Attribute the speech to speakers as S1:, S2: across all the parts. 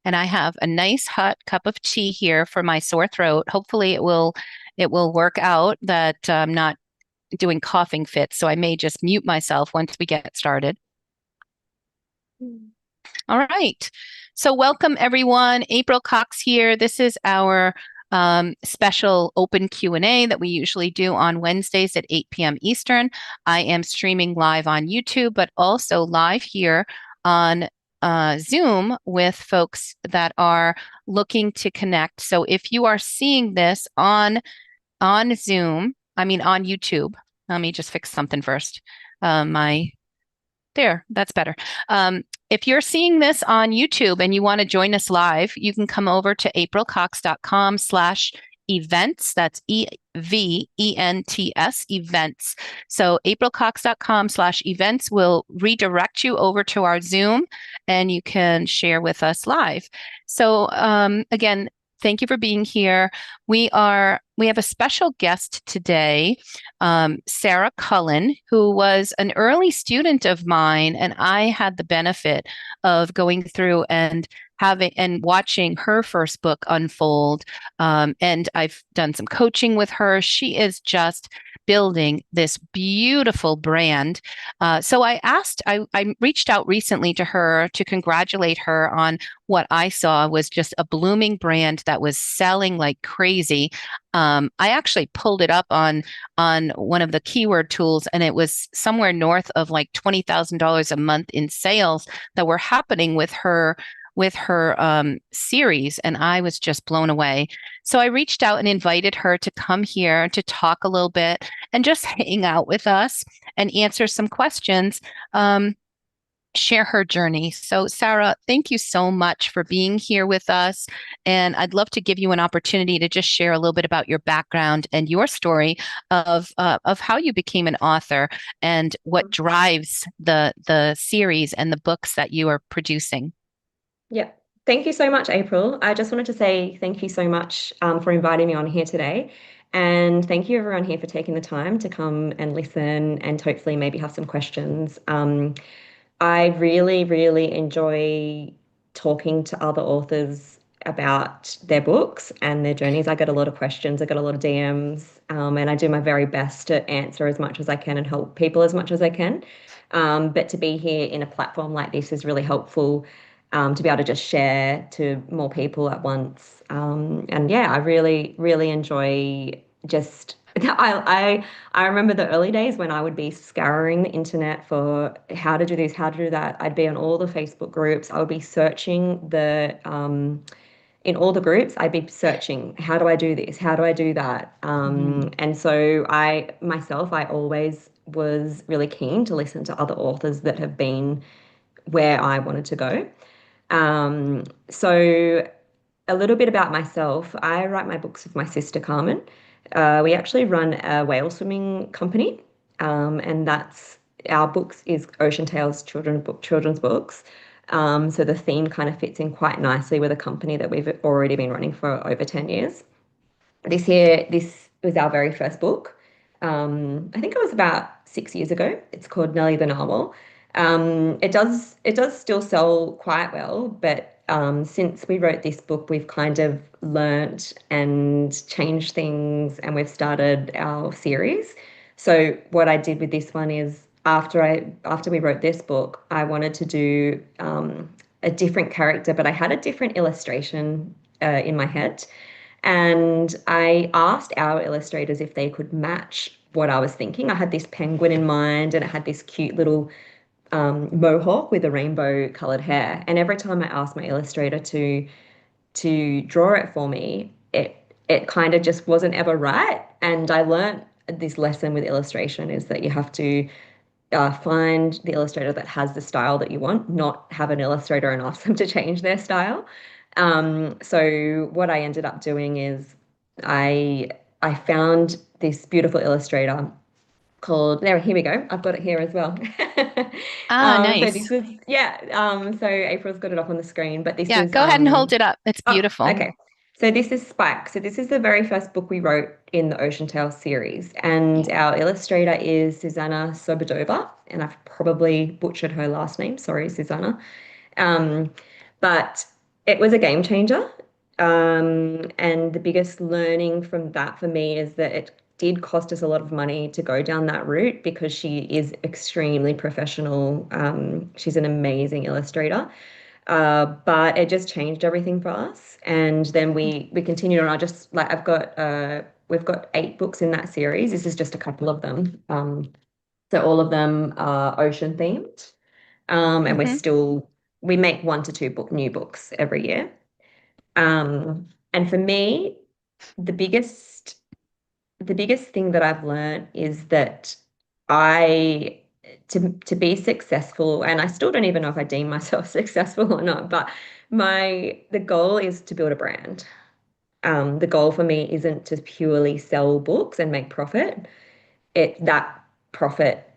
S1: and I have a nice hot cup of tea here for my sore throat. Hopefully it will work out that I'm not doing coughing fits, so I may just mute myself once we get started.
S2: Mm.
S1: All right. So welcome everyone. April Cox here. This is our special open Q&A that we usually do on Wednesdays at 8 p.m. Eastern. I am streaming live on YouTube, but also live here on Zoom with folks that are looking to connect. So if you are seeing this on Zoom, I mean on YouTube, let me just fix something first. My There, that's better. If you're seeing this on YouTube and you want to join us live, you can come over to aprilcox.com/events. That's EVENTS events. So aprilcox.com/events will redirect you over to our Zoom and you can share with us live. So again, thank you for being here. We have a special guest today, Sarah Cullen, who was an early student of mine, and I had the benefit of going through and having and watching her first book unfold. And I've done some coaching with her. She is just building this beautiful brand. So I reached out recently to her to congratulate her on what I saw was just a blooming brand that was selling like crazy. I actually pulled it up on one of the keyword tools, and it was somewhere north of like $20,000 a month in sales that were happening with her series, and I was just blown away. So I reached out and invited her to come here to talk a little bit and just hang out with us and answer some questions. Share her journey. So, Sarah, thank you so much for being here with us. And I'd love to give you an opportunity to just share a little bit about your background and your story of how you became an author and what drives the series and the books that you are producing.
S2: Yeah. Thank you so much, April. I just wanted to say thank you so much for inviting me on here today. And thank you everyone here for taking the time to come and listen and hopefully maybe have some questions. I really, really enjoy talking to other authors about their books and their journeys. I get a lot of questions, I get a lot of DMs, and I do my very best to answer as much as I can and help people as much as I can. But to be here in a platform like this is really helpful, to be able to just share to more people at once. And yeah, I really, really enjoy just I remember the early days when I would be scouring the internet for how to do this, how to do that. I'd be on all the Facebook groups. I would be searching in all the groups, I'd be searching, how do I do this? How do I do that?
S1: Mhm.
S2: And so I always was really keen to listen to other authors that have been where I wanted to go. So a little bit about myself. I write my books with my sister Carmen. We actually run a whale swimming company, and that's our books is Ocean Tales children's books. So the theme kind of fits in quite nicely with a company that we've already been running for over 10 years. This was our very first book. I think it was about 6 years ago. It's called Nellie the Narwhal. It does still sell quite well, but since we wrote this book, we've kind of learnt and changed things, and we've started our series. So what I did with this one is after we wrote this book, I wanted to do a different character, but I had a different illustration in my head. And I asked our illustrators if they could match what I was thinking. I had this penguin in mind and it had this cute little mohawk with a rainbow colored hair. And every time I asked my illustrator to draw it for me, it kind of just wasn't ever right. And I learned this lesson with illustration is that you have to find the illustrator that has the style that you want, not have an illustrator and ask them to change their style. So what I ended up doing is I I found this beautiful illustrator called here we go. I've got it here as well.
S1: Ah,
S2: So this
S1: nice.
S2: is yeah. So April's got it up on the screen, but this
S1: Yeah,
S2: is
S1: go ahead and hold it up. It's
S2: oh,
S1: beautiful.
S2: okay. So this is Spike. So this is the very first book we wrote in the Ocean Tale series, and our illustrator is Susanna Sobadova, and I've probably butchered her last name. Sorry, Susanna. Um, but It was a game changer. And the biggest learning from that for me is that it did cost us a lot of money to go down that route because she is extremely professional. She's an amazing illustrator. But it just changed everything for us. And then we continued on. I just like I've got we've got 8 books in that series. This is just a couple of them. So all of them are ocean themed. And
S1: Hmm.
S2: we make 1 to 2 new books every year. And for me, the biggest the biggest thing that I've learned is that I to be successful, and I still don't even know if I deem myself successful or not, but the goal is to build a brand. The goal for me isn't to purely sell books and make profit.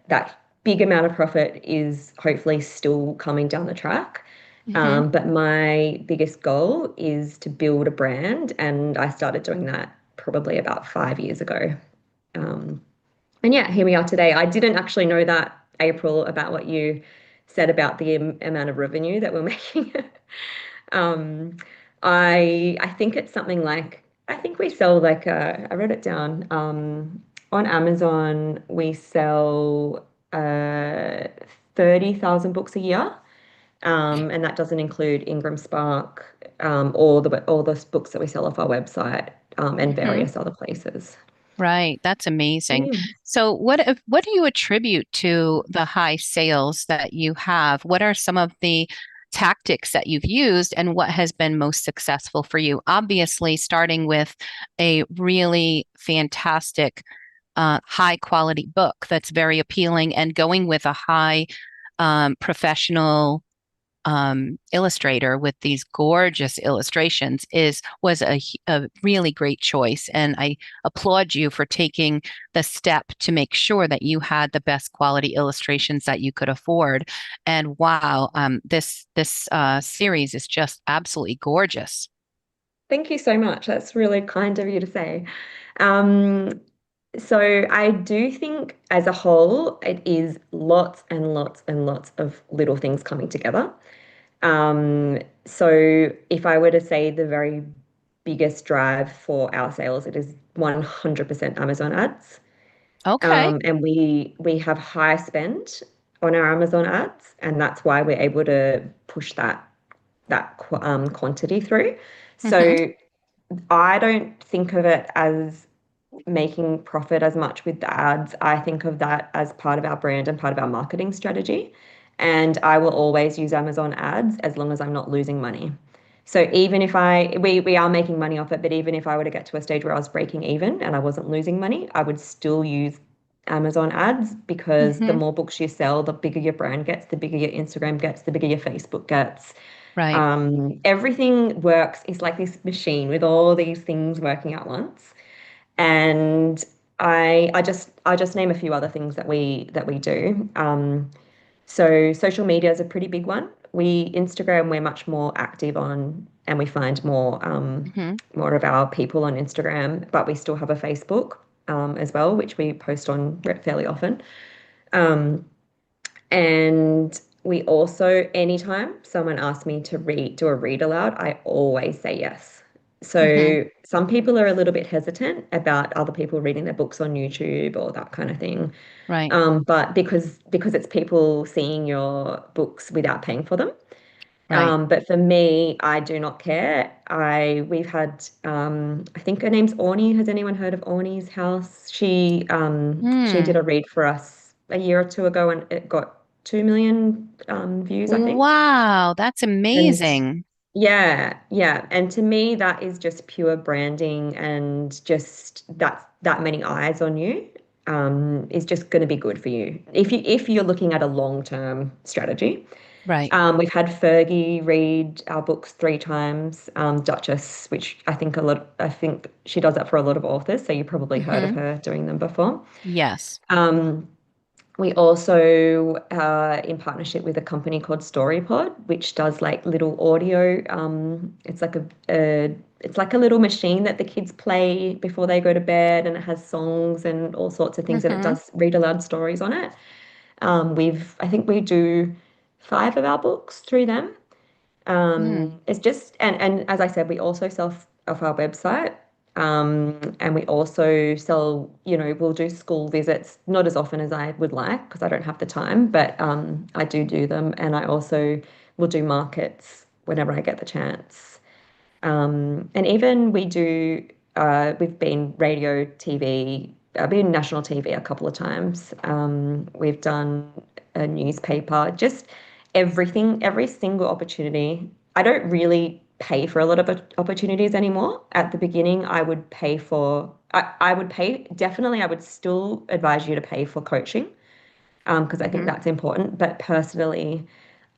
S2: That big amount of profit is hopefully still coming down the track.
S1: Hmm.
S2: But my biggest goal is to build a brand, and I started doing that probably about 5 years ago. Um, and yeah, here we are today. I didn't actually know that, April, about what you said about the amount of revenue that we're making. Um, I think it's something like I think we sell like I wrote it down. On Amazon, we sell 30,000 books a year. And that doesn't include Ingram Spark, all the books that we sell off our website, and
S1: Hmm.
S2: various other places.
S1: Right. That's amazing.
S2: Yeah.
S1: So what do you attribute to the high sales that you have? What are some of the tactics that you've used and what has been most successful for you? Obviously, starting with a really fantastic high quality book that's very appealing and going with a high professional illustrator with these gorgeous illustrations is was a really great choice, and I applaud you for taking the step to make sure that you had the best quality illustrations that you could afford. And wow, this series is just absolutely gorgeous.
S2: Thank you so much. That's really kind of you to say. Um, so I do think as a whole, it is lots and lots and lots of little things coming together. So if I were to say the very biggest drive for our sales, it is 100% Amazon ads.
S1: Okay.
S2: And we have high spend on our Amazon ads, and that's why we're able to push that quantity through.
S1: Hmm.
S2: So I don't think of it as making profit as much with the ads. I think of that as part of our brand and part of our marketing strategy. And I will always use Amazon ads as long as I'm not losing money. So even if we are making money off it, but even if I were to get to a stage where I was breaking even and I wasn't losing money, I would still use Amazon ads because the
S1: Hmm.
S2: more books you sell, the bigger your brand gets, the bigger your Instagram gets, the bigger your Facebook gets.
S1: Right.
S2: Everything works. It's like this machine with all these things working at once. And I just name a few other things that we do. So social media is a pretty big one. Instagram we're much more active on, and we find
S1: Hmm.
S2: more of our people on Instagram, but we still have a Facebook as well, which we post on fairly often. Um, and we also, anytime someone asks me to do a read aloud, I always say yes.
S1: Hmm.
S2: So some people are a little bit hesitant about other people reading their books on YouTube or that kind of thing.
S1: Right.
S2: But because it's people seeing your books without paying for them.
S1: Right.
S2: But for me, I do not care. We've had I think her name's Orny. Has anyone heard of Orny's house? She did
S1: Hmm.
S2: a read for us a year or two ago, and it got 2 million views, I think.
S1: Wow, that's
S2: And
S1: amazing.
S2: yeah, yeah. And to me, that is just pure branding, and just that many eyes on you is just going to be good for you if you're looking at a long-term strategy.
S1: Right.
S2: We've had Fergie read our books 3 times, Duchess, which I think she does that for a lot of authors, so you probably heard of
S1: Hmm.
S2: her doing them before.
S1: Yes.
S2: Um, we also in partnership with a company called StoryPod, which does like little audio. It's like a little machine that the kids play before they go to bed, and it has songs and all sorts of things, and it
S1: Hmm.
S2: does read aloud stories on it. I think we do 5 of our books through them.
S1: Mm,
S2: It's just and as I said, we also sell off our website. And we also sell, we'll do school visits, not as often as I would like because I don't have the time, but I do them. And I also will do markets whenever I get the chance. And even we've been radio, TV, I've been national TV a couple of times. We've done a newspaper, just everything, every single opportunity. I don't really pay for a lot of opportunities anymore. At the beginning, I would pay, definitely, I would still advise you to pay for coaching because I think
S1: hmm.
S2: that's important. But personally,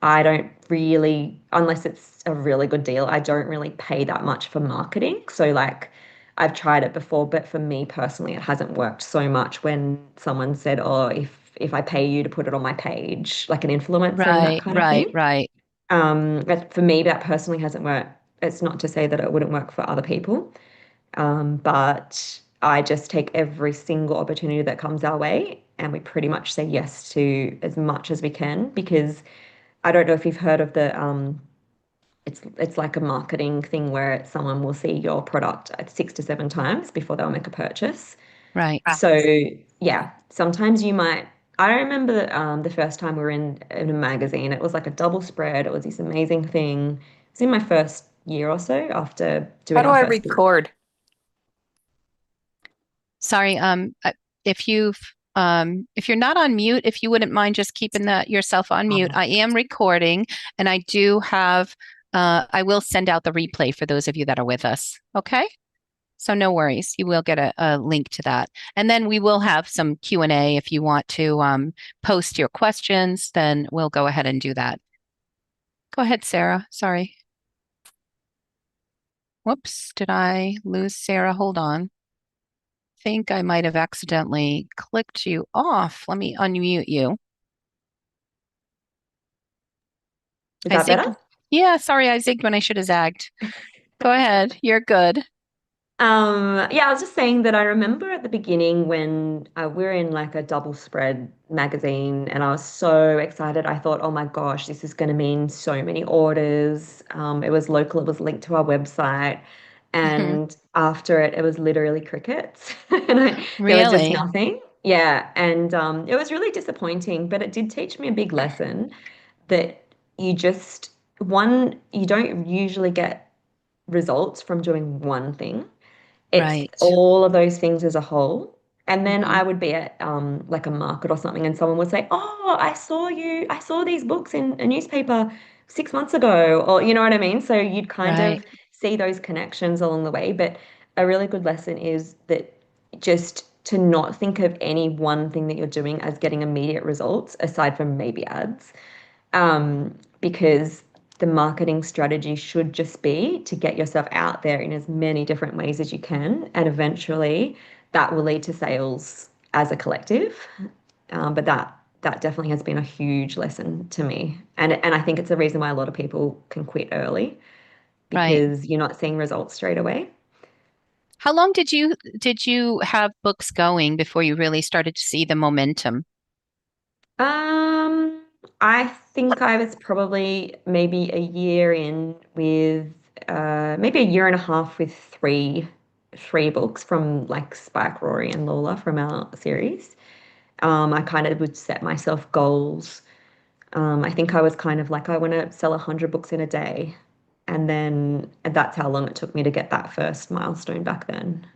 S2: I don't really, unless it's a really good deal, I don't really pay that much for marketing. So like I've tried it before, but for me personally, it hasn't worked so much when someone said, "Oh, if I pay you to put it on my page, like an influencer and that
S1: Right,
S2: kind of
S1: right,
S2: thing."
S1: right,
S2: But for me, that personally hasn't worked. It's not to say that it wouldn't work for other people, but I just take every single opportunity that comes our way, and we pretty much say yes to as much as we can because I don't know if you've heard of it's like a marketing thing where someone will see your product 6 to 7 times before they'll make a purchase.
S1: right.
S2: So yeah, sometimes you might. I remember the first time we were in a magazine. It was like a double spread. It was this amazing thing. It's in my first year or so after
S3: How
S2: doing
S3: do
S2: our
S3: I
S2: first book.
S3: record?
S1: Sorry, if if you're not on mute, if you wouldn't mind just keeping yourself on mute. I am recording and I do have I will send out the replay for those of you that are with us. Okay? So no worries. You will get a link to that. And then we will have some Q&A if you want to post your questions, then we'll go ahead and do that. Go ahead, Sarah. Sorry. Whoops, did I lose Sarah? Hold on. Think I might have accidentally clicked you off. Let me unmute you.
S2: Is
S1: I
S2: that
S1: zigged.
S2: better?
S1: Yeah, sorry, I zigged when I should have zagged. Go ahead. You're good.
S2: Yeah, I was just saying that I remember at the beginning when we're in like a double spread magazine and I was so excited. I thought, oh my gosh, this is going to mean so many orders. It was local, it was linked to our website.
S1: Hmm.
S2: And after it, it was literally crickets. There was just
S1: Really?
S2: nothing. Yeah. And it was really disappointing, but it did teach me a big lesson that you just, you don't usually get results from doing one thing. It's
S1: Right.
S2: all of those things as a whole. And then
S1: Hmm.
S2: I would be at like a market or something, and someone would say, "Oh, I saw these books in a newspaper 6 months ago," or you know what I mean? So you'd kind
S1: Right.
S2: of see those connections along the way. But a really good lesson is that just to not think of any one thing that you're doing as getting immediate results, aside from maybe ads, because the marketing strategy should just be to get yourself out there in as many different ways as you can, and eventually that will lead to sales as a collective. But that definitely has been a huge lesson to me, and I think it's the reason why a lot of people can quit early
S1: Right.
S2: because you're not seeing results straight away.
S1: How long did you have books going before you really started to see the momentum?
S2: Um, I think I was probably maybe a year in with maybe a year and a half with three books from like Spike, Rory, and Lola from our series. I kind of would set myself goals. I think I was kind of like I want to sell 100 books in a day, and that's how long it took me to get that first milestone back then.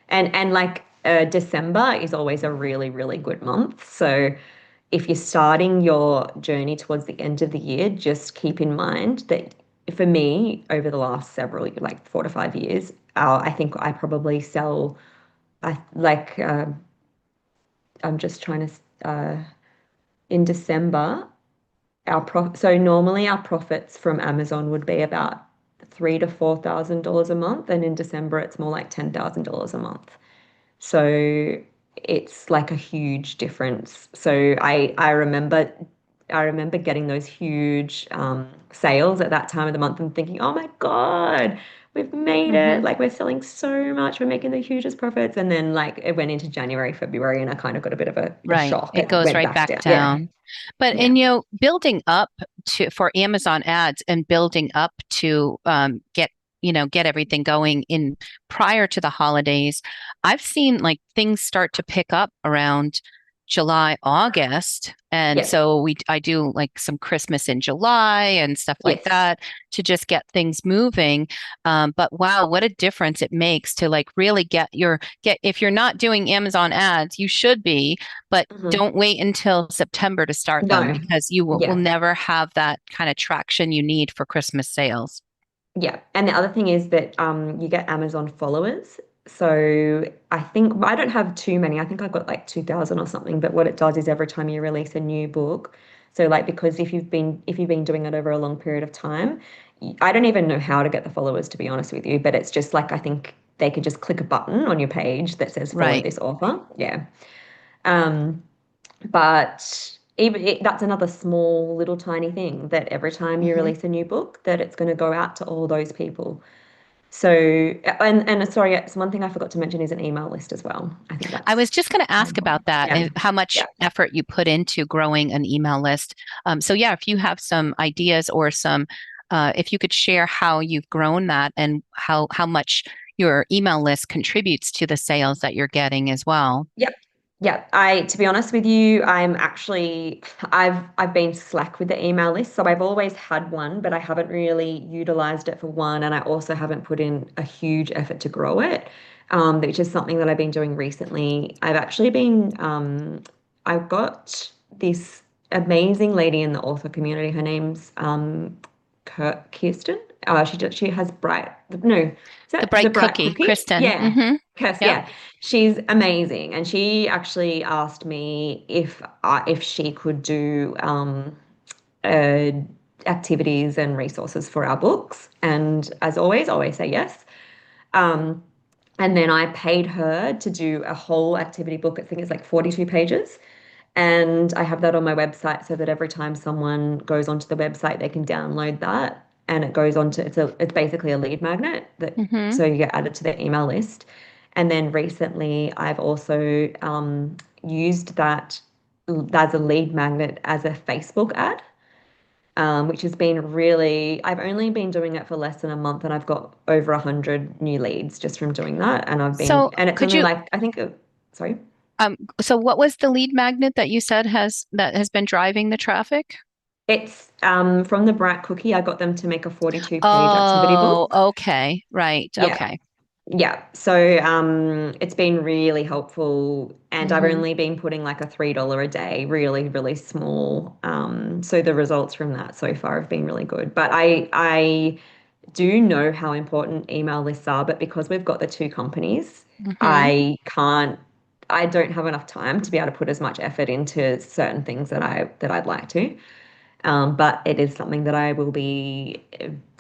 S2: And like December is always a really, really good month. So if you're starting your journey towards the end of the year, just keep in mind that for me, over the last several, like 4 to 5 years, I think I probably sell, I like, I'm just trying to, in December, so normally our profits from Amazon would be about $3,000 to $4,000 a month, and in December it's more like $10,000 a month. So it's like a huge difference. So I remember getting those huge sales at that time of the month and thinking, oh my God, we've made it.
S1: Hmm.
S2: Like we're selling so much. We're making the hugest profits. And then like it went into January, February, and I kind of got a bit of a
S1: Right.
S2: shock.
S1: It
S2: It
S1: goes
S2: went
S1: right
S2: back
S1: back
S2: down. Yeah.
S1: down. But
S2: Yeah.
S1: and building up to for Amazon ads and building up to get everything going in prior to the holidays, I've seen like things start to pick up around July, August. And
S2: Yes.
S1: so I do like some Christmas in July and stuff like
S2: Yes.
S1: that to just get things moving. But wow, what a difference it makes to like really get if you're not doing Amazon ads, you should be, but
S2: Hmm.
S1: don't wait until September to start them
S2: No.
S1: because you will
S2: Yeah.
S1: never have that kind of traction you need for Christmas sales.
S2: Yeah. And the other thing is that you get Amazon followers. So I think I don't have too many. I think I've got like 2,000 or something. But what it does is every time you release a new book, so like because if you've been doing it over a long period of time, I don't even know how to get the followers to be honest with you, but it's just like I think they can just click a button on your page that says follow
S1: Right.
S2: this author. Yeah. Um, but that's another small little tiny thing that every time you
S1: Hmm.
S2: release a new book, that it's going to go out to all those people. So, and sorry, it's one thing I forgot to mention is an email list as well. I think
S1: I was
S2: that's
S1: just going to
S2: more
S1: ask
S2: important.
S1: about that,
S2: Yeah.
S1: how much
S2: Yeah.
S1: effort you put into growing an email list. So yeah, if you have some ideas or if you could share how you've grown that and how much your email list contributes to the sales that you're getting as well.
S2: Yep. Yeah, to be honest with you, I've been slack with the email list. So I've always had one, but I haven't really utilized it for one, and I also haven't put in a huge effort to grow it, which is something that I've been doing recently. I've got this amazing lady in the author community. Her name's Kirsten. She has bright no, is
S1: The
S2: that the
S1: bright
S2: bright
S1: cookie,
S2: cookie?
S1: Kristen.
S2: Yeah.
S1: Hmm.
S2: Yes,
S1: Yep.
S2: yeah. She's amazing, and she actually asked me if she could do uh, activities and resources for our books, and as always, I always say yes. Um, and then I paid her to do a whole activity book. I think it's like 42 pages. And I have that on my website so that every time someone goes onto the website, they can download that. And it goes on to it's basically a lead magnet that
S1: Hmm.
S2: so you get added to their email list. And then recently I've also used that as a lead magnet as a Facebook ad, which has been really, I've only been doing it for less than a month and I've got over 100 new leads just from doing that.
S1: So
S2: And it's
S1: could
S2: only
S1: you
S2: like, I think, sorry.
S1: so what was the lead magnet that you said has been driving the traffic?
S2: It's from the Bright Cookie. I got them to make a 42-page activity
S1: Oh,
S2: book.
S1: okay. Right.
S2: Yeah.
S1: Okay.
S2: Yeah. So it's been really helpful. And I've
S1: Hmm.
S2: only been putting like a $3 a day, really, really small. So the results from that so far have been really good. But I do know how important email lists are, but because we've got the two companies,
S1: Hmm.
S2: I can't I don't have enough time to be able to put as much effort into certain things that I'd like to. But it is something that I will be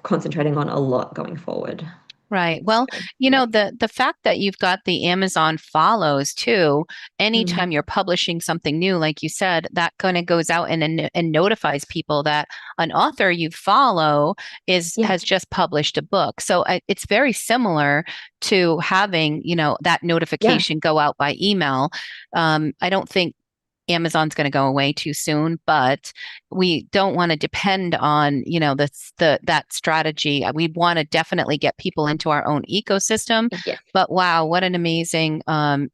S2: concentrating on a lot going forward.
S1: Right.
S2: So,
S1: Well,
S2: yeah.
S1: the fact that you've got the Amazon follows too,
S2: Mm.
S1: anytime you're publishing something new, like you said, that kind of goes out and notifies people that an author you follow is
S2: Yeah.
S1: has just published a book. So it's very similar to having, that
S2: Yeah.
S1: notification go out by email. I don't think Amazon's going to go away too soon, but we don't want to depend on, that strategy. We want to definitely get people into our own ecosystem.
S2: Yeah.
S1: But wow, what an amazing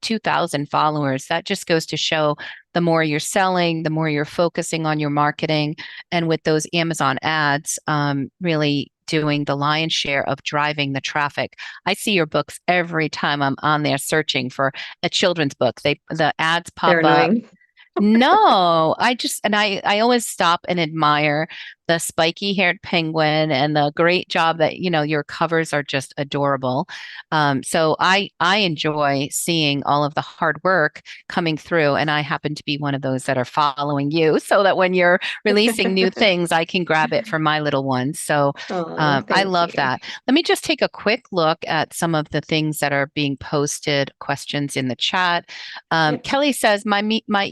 S1: 2,000 followers. That just goes to show the more you're selling, the more you're focusing on your marketing, and with those Amazon ads, really doing the lion's share of driving the traffic. I see your books every time I'm on there searching for a children's book. The ads pop
S2: They're
S1: up.
S2: annoying.
S1: No, I always stop and admire the spiky haired penguin and the great job that, your covers are just adorable. So I enjoy seeing all of the hard work coming through, and I happen to be one of those that are following you so that when you're releasing new things, I can grab it for my little ones. So
S2: Oh,
S1: I
S2: thank
S1: love
S2: you.
S1: that. Let me just take a quick look at some of the things that are being posted, questions in the chat.
S2: Yep.
S1: Kelly says, my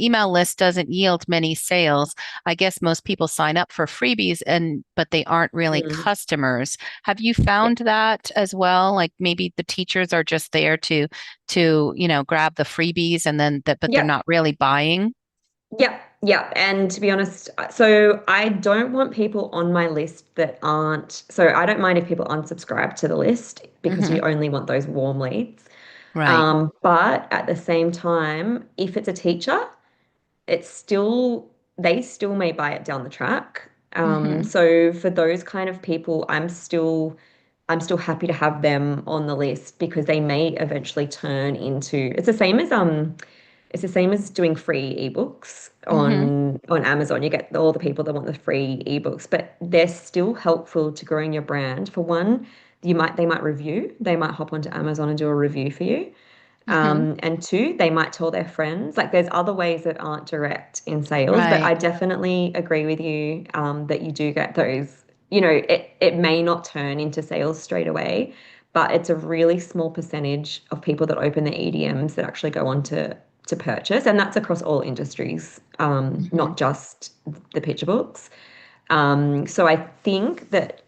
S1: email list doesn't yield many sales. I guess most people sign up for freebies freebies but they aren't really
S2: Mm.
S1: customers. Have you
S2: Yeah.
S1: found that as well? Like maybe the teachers are just there to, grab the freebies and then that, but they're
S2: Yep.
S1: not really buying.
S2: Yep. Yep. And to be honest, so I don't want people on my list that aren't, so I don't mind if people unsubscribe to the list because you
S1: Hmm.
S2: only want those warm leads.
S1: Right.
S2: But at the same time, if it's a teacher, it's still they still may buy it down the track.
S1: Hmm.
S2: So for those kind of people, I'm still happy to have them on the list because they may eventually turn into it's the same as doing free ebooks
S1: Hmm.
S2: on Amazon. You get all the people that want the free ebooks, but they're still helpful to growing your brand. For one, they might review, they might hop onto Amazon and do a review for you.
S1: Hmm.
S2: And two, they might tell their friends. Like there's other ways that aren't direct in sales, but
S1: Right.
S2: I definitely agree with you that you do get those. It may not turn into sales straight away, but it's a really small percentage of people that open the EDMs that actually go on to purchase, and that's across all industries,
S1: Hmm.
S2: not just the picture books. So I think that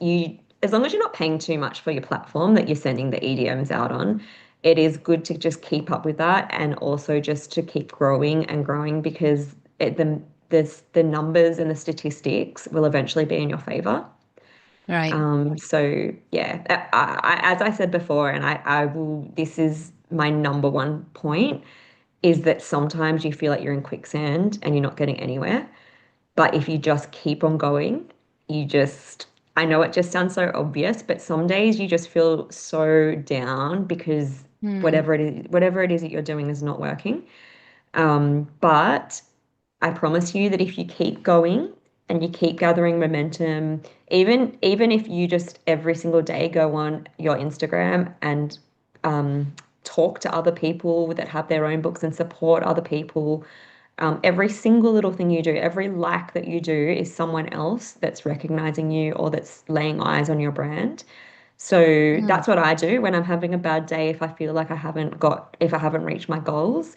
S2: as long as you're not paying too much for your platform that you're sending the EDMs out on, it is good to just keep up with that and also just to keep growing and growing because the numbers and the statistics will eventually be in your favor.
S1: Right.
S2: So yeah, as I said before, and I will, this is my number one point, is that sometimes you feel like you're in quicksand and you're not getting anywhere. But if you just keep on going, I know it just sounds so obvious, but some days you just feel so down because
S1: Mm.
S2: whatever it is that you're doing is not working. But I promise you that if you keep going and you keep gathering momentum, even if you just every single day go on your Instagram and talk to other people that have their own books and support other people, every single little thing you do, every like that you do is someone else that's recognizing you or that's laying eyes on your brand. So
S1: Mm.
S2: that's what I do when I'm having a bad day. If I haven't reached my goals,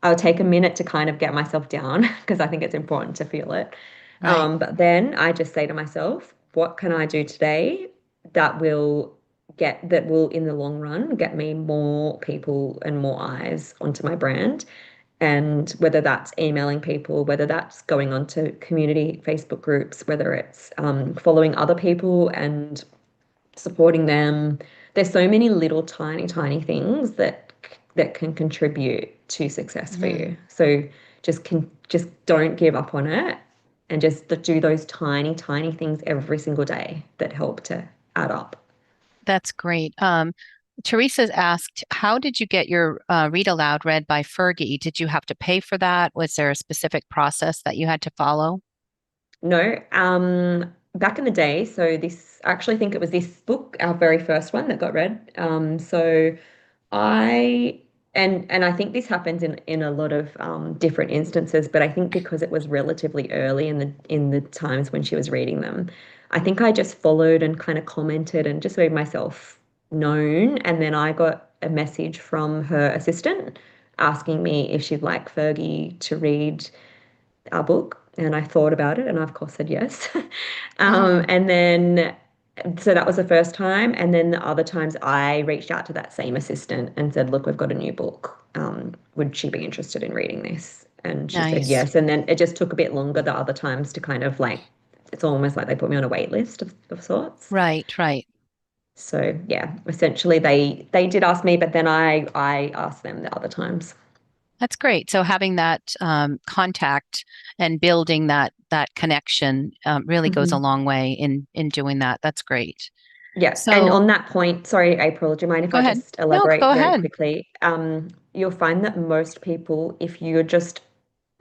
S2: I'll take a minute to kind of get myself down because I think it's important to feel it.
S1: Right.
S2: But then I just say to myself, what can I do today that will in the long run get me more people and more eyes onto my brand? And whether that's emailing people, whether that's going on to community Facebook groups, whether it's following other people and supporting them. There's so many little tiny, tiny things that can contribute to success for
S1: Mhm.
S2: you. So just don't give up on it and just do those tiny, tiny things every single day that help to add up.
S1: That's great. Teresa's asked, how did you get your read aloud read by Fergie? Did you have to pay for that? Was there a specific process that you had to follow?
S2: No, back in the day, so this I actually think it was this book, our very first one that got read. So I and I think this happens in a lot of different instances, but I think because it was relatively early in the times when she was reading them, I think I just followed and kind of commented and just made myself known. And then I got a message from her assistant asking me if she'd like Fergie to read our book. And I thought about it and I, of course, said yes.
S1: Hmm.
S2: And then, so that was the first time. And then the other times I reached out to that same assistant and said, look, we've got a new book. Would she be interested in reading this? And she said
S1: Nice.
S2: yes. And then it just took a bit longer the other times to kind of like, it's almost like they put me on a wait list of sorts.
S1: Right, right.
S2: So yeah, essentially they did ask me, but then I asked them the other times.
S1: That's great. So having that contact and building that connection really goes a
S2: Mhm.
S1: long way in doing that. That's great.
S2: Yeah, and
S1: So
S2: on that point, sorry, April, do you mind if
S1: go
S2: I
S1: ahead.
S2: just
S1: No,
S2: elaborate
S1: go
S2: very
S1: ahead.
S2: quickly? You'll find that most people, if you're just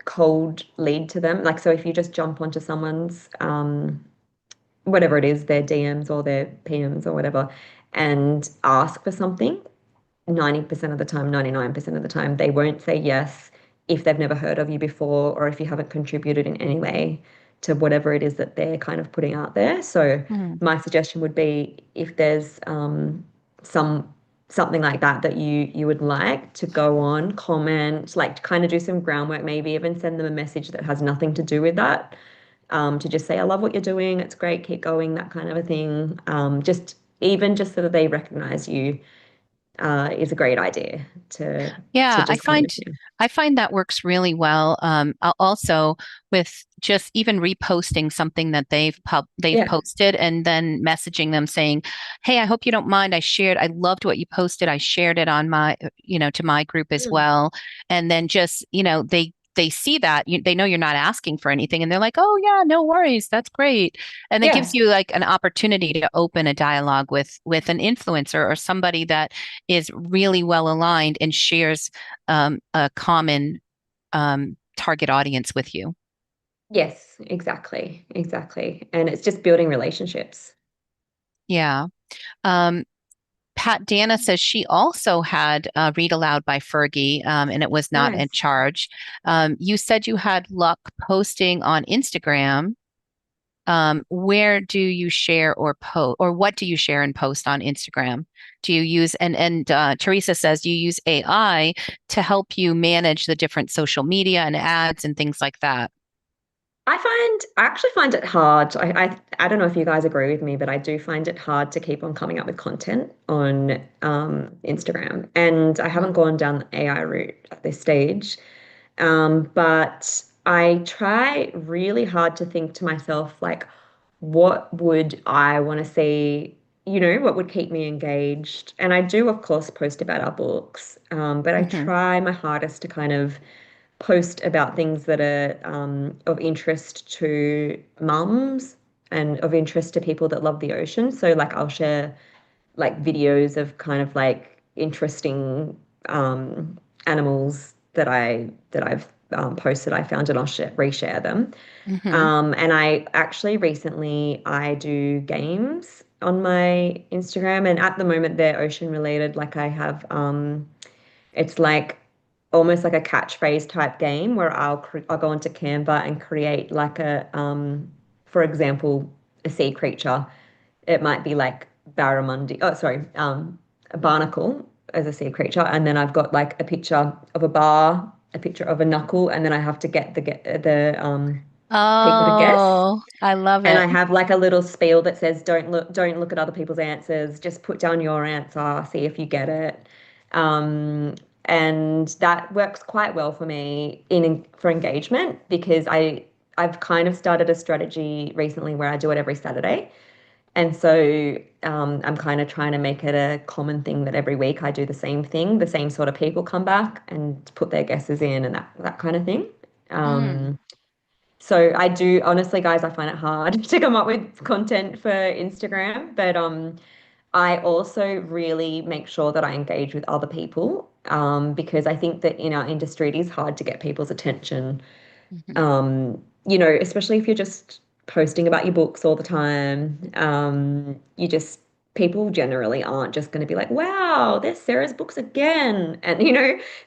S2: cold lead to them, like so if you just jump onto someone's whatever it is, their DMs or their PMs or whatever, and ask for something, 90% of the time, 99% of the time, they won't say yes if they've never heard of you before or if you haven't contributed in any way to whatever it is that they're kind of putting out there. So
S1: Mhm.
S2: my suggestion would be if there's some something like that you would like to go on, comment, like to kind of do some groundwork, maybe even send them a message that has nothing to do with that. to just say, I love what you're doing. It's great. Keep going, that kind of a thing. Just even just so that they recognize you is a great idea to
S1: Yeah,
S2: just kind of, yeah.
S1: I find that works really well. Also with just even reposting something that they've
S2: Yeah.
S1: posted and then messaging them saying, "Hey, I hope you don't mind. I loved what you posted. I shared it on to my group as
S2: Mm.
S1: well." And then just, they see that they know you're not asking for anything and they're like, "Oh yeah, no worries. That's great." And it gives
S2: Yeah.
S1: you like an opportunity to open a dialogue with an influencer or somebody that is really well aligned and shares a common target audience with you.
S2: Yes, exactly. Exactly. And it's just building relationships.
S1: Yeah. Um, Pat Dana says she also had Read Aloud by Fergie, and it was not in
S2: Nice.
S1: charge. You said you had luck posting on Instagram. Where do you share or post, or what do you share and post on Instagram? Do you use and Teresa says, do you use AI to help you manage the different social media and ads and things like that?
S2: I actually find it hard. I don't know if you guys agree with me, but I do find it hard to keep on coming up with content on Instagram. And I haven't gone down the AI route at this stage. But I try really hard to think to myself, like, what would I want to see? What would keep me engaged? And I do, of course, post about our books, but I
S1: Mm-hmm.
S2: try my hardest to kind of post about things that are of interest to mums and of interest to people that love the ocean. So, like, I'll share like videos of kind of like interesting animals that I've posted I found, and I'll reshare them.
S1: Mm-hmm.
S2: And I actually recently I do games on my Instagram, and at the moment they're ocean related. Like I have it's like almost like a catchphrase type game where I'll go into Canva and create like for example, a sea creature. It might be like barramundi. Oh, sorry, a barnacle as a sea creature, and then I've got like a picture of a bar, a picture of a knuckle, and then I have to get the people to guess.
S1: Oh, I love
S2: And
S1: it.
S2: I have like a little spiel that says, don't look at other people's answers. Just put down your answer, see if you get it. Um, and that works quite well for me for engagement because I've kind of started a strategy recently where I do it every Saturday. And so I'm kind of trying to make it a common thing that every week I do the same thing. The same sort of people come back and put their guesses in and that kind of thing.
S1: Mm,
S2: So I do honestly, guys, I find it hard to come up with content for Instagram, but I also really make sure that I engage with other people because I think that in our industry it is hard to get people's attention.
S1: mhm.
S2: Especially if you're just posting about your books all the time. People generally aren't just going to be like, wow, there's Sarah's books again. And,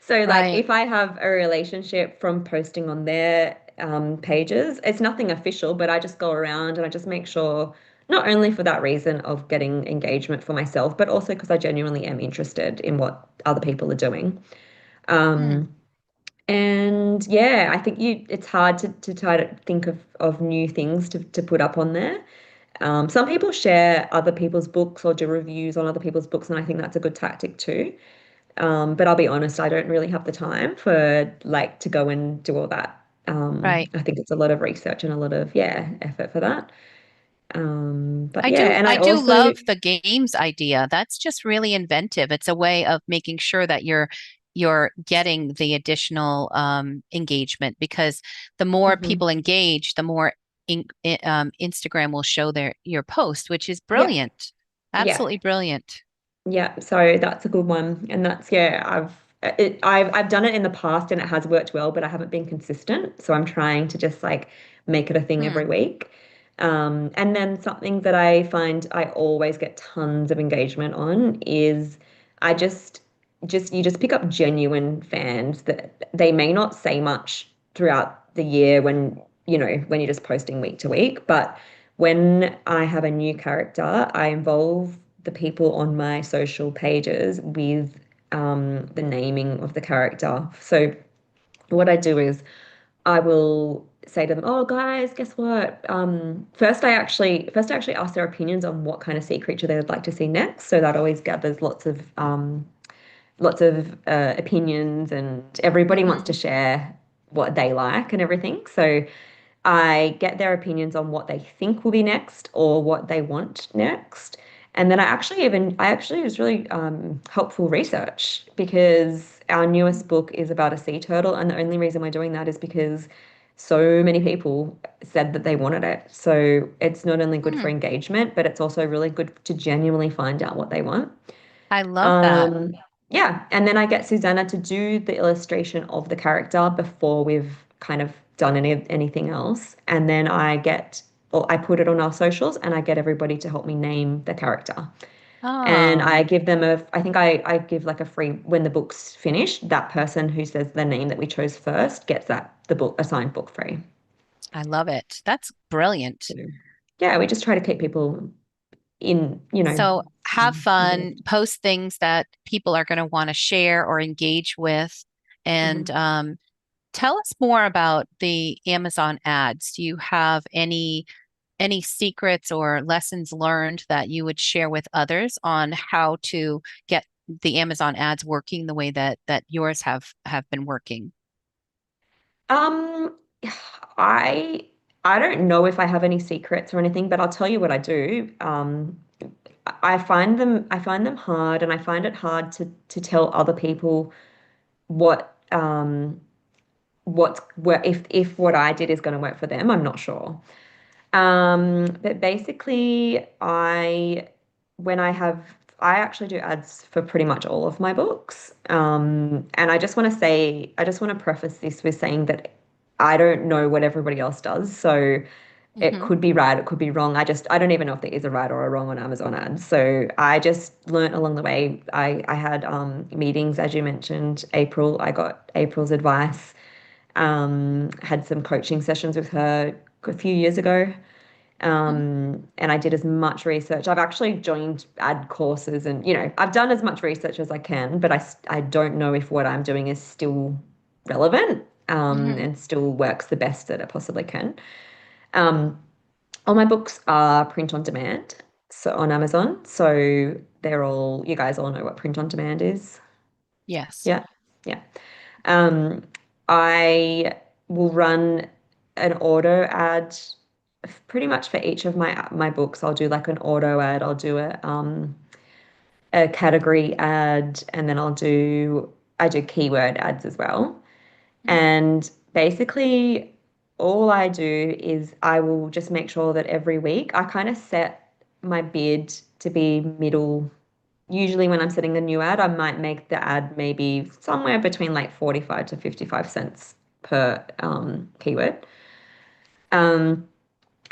S2: so like
S1: Right.
S2: if I have a relationship from posting on their pages, it's nothing official, but I just go around and I just make sure, not only for that reason of getting engagement for myself, but also because I genuinely am interested in what other people are doing.
S1: Mm,
S2: Um, and yeah, I think it's hard to try to think of new things to put up on there. Some people share other people's books or do reviews on other people's books, and I think that's a good tactic too. But I'll be honest, I don't really have the time for like to go and do all that.
S1: right.
S2: I think it's a lot of research and a lot of, yeah, effort for that. But yeah, and
S1: I
S2: I
S1: do
S2: also,
S1: love the games idea. That's just really inventive. It's a way of making sure that you're getting the additional engagement because the more
S2: mhm,
S1: people engage, the more Instagram will show your post, which is
S2: yeah,
S1: brilliant.
S2: yeah.
S1: Absolutely brilliant.
S2: Yeah, so that's a good one. And that's yeah, I've done it in the past and it has worked well, but I haven't been consistent. So I'm trying to just like make it a thing
S1: Hmm.
S2: every week. And then something that I find I always get tons of engagement on is I just you just pick up genuine fans that they may not say much throughout the year when you're just posting week to week, but when I have a new character, I involve the people on my social pages with the naming of the character. So what I do is I will say to them, "Oh, guys, guess what? First I actually ask their opinions on what kind of sea creature they would like to see next. So that always gathers lots of opinions, and everybody wants to
S1: Hmm.
S2: share what they like and everything. So I get their opinions on what they think will be next or what they want next. And then I actually was really helpful research because our newest book is about a sea turtle, and the only reason we're doing that is because so many people said that they wanted it. So it's not only good for
S1: Hmm.
S2: engagement, but it's also really good to genuinely find out what they want.
S1: I love that.
S2: Um, yeah, and then I get Susanna to do the illustration of the character before we've kind of done anything else. And then or I put it on our socials and I get everybody to help me name the character. And I
S1: Oh,
S2: give them I think I give like a free, when the book's finished, that person who says the name that we chose first gets the book, a signed book free.
S1: I love it. That's brilliant.
S2: So, yeah, we just try to keep people in,
S1: So have fun,
S2: engaged.
S1: post things that people are going to want to share or engage with, and
S2: Mhm.
S1: tell us more about the Amazon ads. Do you have any secrets or lessons learned that you would share with others on how to get the Amazon ads working the way that yours have been working?
S2: Um, I I don't know if I have any secrets or anything, but I'll tell you what I do. I find them hard, and I find it hard to tell other people what where if what I did is going to work for them. I'm not sure. But basically, when I actually do ads for pretty much all of my books. And I just want to preface this with saying that I don't know what everybody else does. So it
S1: Hmm.
S2: could be right, it could be wrong. I don't even know if there is a right or a wrong on Amazon ads. So I just learnt along the way. I had meetings, as you mentioned, April. I got April's advice. Had some coaching sessions with her a few years ago. And I did as much research. I've actually joined ad courses, and I've done as much research as I can, but I don't know if what I'm doing is still relevant,
S1: Hmm.
S2: and still works the best that it possibly can. Um, all my books are print on demand, so on Amazon. So you guys all know what print on demand is.
S1: Yes.
S2: Yeah. Yeah. Um, I will run an auto ad pretty much for each of my books. I'll do like an auto ad, I'll do a category ad, and then I do keyword ads as well.
S1: Mhm.
S2: And basically, all I do is I will just make sure that every week I kind of set my bid to be middle. Usually, when I'm setting a new ad, I might make the ad maybe somewhere between like 45 to 55 cents per keyword. Um,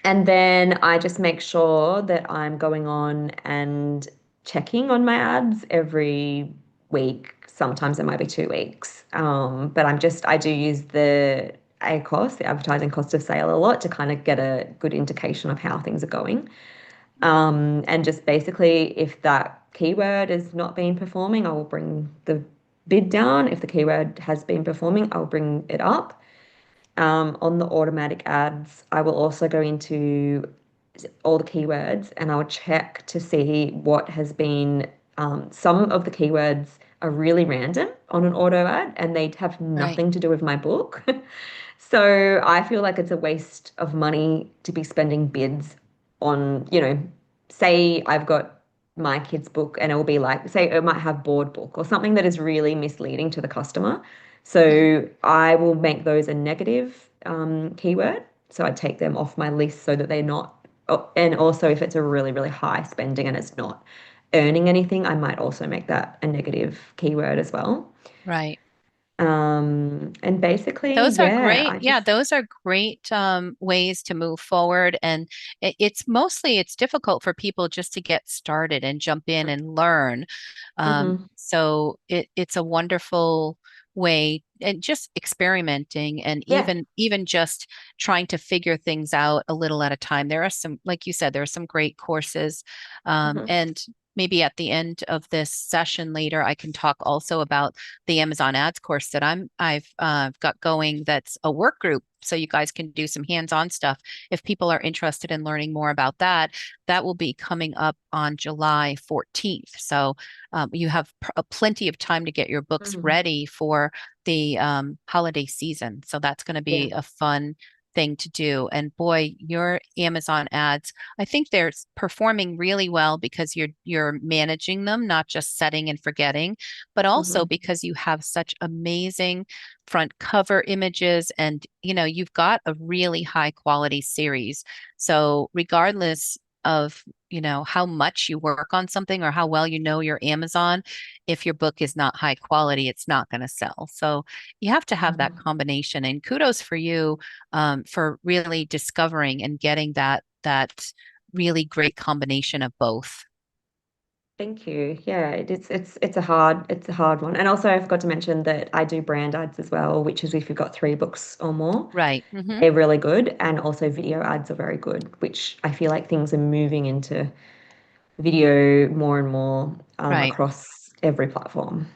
S2: and then I just make sure that I'm going on and checking on my ads every week. Sometimes it might be 2 weeks. But I do use the ACOS, the advertising cost of sale, a lot to kind of get a good indication of how things are going. And just basically, if that keyword is not been performing, I will bring the bid down. If the keyword has been performing, I'll bring it up. On the automatic ads, I will also go into all the keywords and I'll check to see what has been. Some of the keywords are really random on an auto ad and they have
S1: Right.
S2: nothing to do with my book. So I feel like it's a waste of money to be spending bids on, say I've got my kid's book and it will be like, say it might have board book or something that is really misleading to the customer.
S1: Mhm.
S2: So I will make those a negative keyword. So I take them off my list so that they're not. Oh, and also, if it's a really, really high spending and it's not earning anything, I might also make that a negative keyword as well.
S1: Right.
S2: And basically,
S1: Those are
S2: yeah,
S1: great. Yeah, those are great ways to move forward. And it's difficult for people just to get started and jump in and learn.
S2: Mhm.
S1: So it's a wonderful way. and just experimenting and
S2: Yeah.
S1: even just trying to figure things out a little at a time. There are some, like you said, there are some great courses.
S2: Hmm.
S1: And maybe at the end of this session later, I can talk also about the Amazon Ads course that I've got going. That's a work group, so you guys can do some hands-on stuff. If people are interested in learning more about that, that will be coming up on July 14th. So you have plenty of time to get your books
S2: Hmm.
S1: ready for the holiday season. So that's going to
S2: Yeah.
S1: be a fun thing to do. And boy, your Amazon ads, I think they're performing really well because you're managing them, not just setting and forgetting, but also
S2: Hmm.
S1: because you have such amazing front cover images and you've got a really high quality series. So regardless of how much you work on something or how well you know your Amazon, if your book is not high quality, it's not going to sell. So you have to have that
S2: Hmm.
S1: combination. And kudos for you for really discovering and getting that really great combination of both.
S2: Thank you. Yeah, it's a hard one. And also I forgot to mention that I do brand ads as well, which is if you've got three books or more.
S1: Right.
S2: They're really good. And also video ads are very good, which I feel like things are moving into video more and more
S1: Right.
S2: across every platform.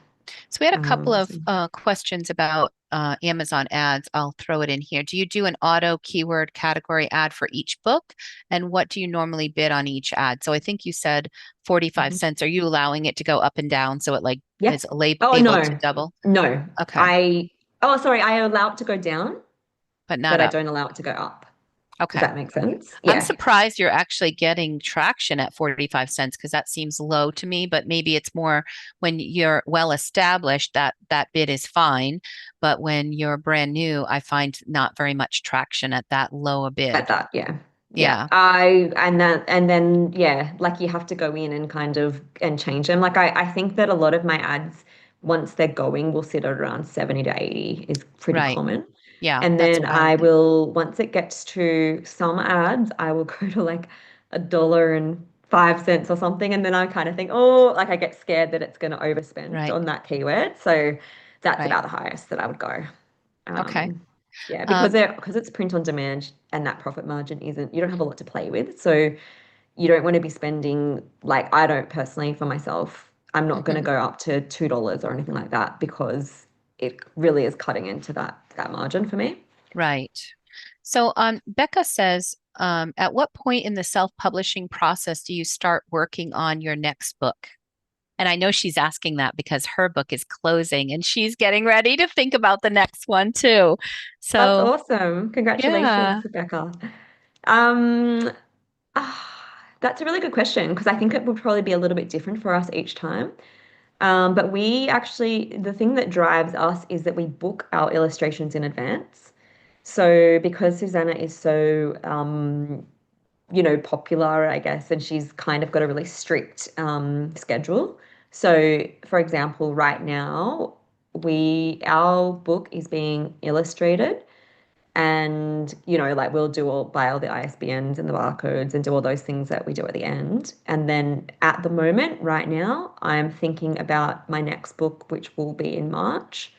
S1: So we had a couple
S2: So
S1: of questions about Amazon ads. I'll throw it in here. Do you do an auto keyword category ad for each book? And what do you normally bid on each ad? So I think you said 45
S2: mhm.
S1: cents. Are you allowing it to go up and down so it like
S2: Yeah.
S1: is
S2: Oh
S1: able to
S2: no,
S1: double?
S2: no.
S1: Okay.
S2: I oh sorry, I allow it to go down,
S1: But not
S2: but I
S1: up.
S2: don't allow it to go up. Does
S1: Okay.
S2: that make sense?
S1: I'm
S2: Yeah.
S1: surprised you're actually getting traction at 45 cents because that seems low to me, but maybe it's more when you're well established that bid is fine. But when you're brand new, I find not very much traction at that low a
S2: At
S1: bid.
S2: that, yeah. Yeah.
S1: Yeah,
S2: And then yeah, like you have to go in and kind of and change them. Like I think that a lot of my ads, once they're going, will sit at around 70 to 80 is pretty
S1: right.
S2: common.
S1: Yeah,
S2: And
S1: that's
S2: then
S1: what I would
S2: I
S1: think.
S2: will, once it gets to some ads, I will go to like $1.05 or something. And then I kind of think, oh, like I get scared that it's going to overspend
S1: Right,
S2: on that keyword. So that's
S1: right.
S2: about the highest that I would go.
S1: Okay.
S2: Um, yeah,
S1: Um,
S2: because it's print on demand and that profit margin isn't, you don't have a lot to play with. So you don't want to be spending, like I don't personally for myself, I'm not going to
S1: mhm,
S2: go up to $2 or anything like that because it really is cutting into that margin for me.
S1: right. So Becca says, at what point in the self-publishing process do you start working on your next book? And I know she's asking that because her book is closing and she's getting ready to think about the next one too.
S2: That's
S1: So,
S2: awesome. Congratulations,
S1: yeah.
S2: Rebecca. Um, that's a really good question because I think it would probably be a little bit different for us each time. But we actually, the thing that drives us is that we book our illustrations in advance. So because Susanna is so, popular, I guess, and she's kind of got a really strict schedule. So, for example, right now, our book is being illustrated and like we'll do all buy all the ISBNs and the barcodes and do all those things that we do at the end. And then at the moment right now I'm thinking about my next book, which will be in March.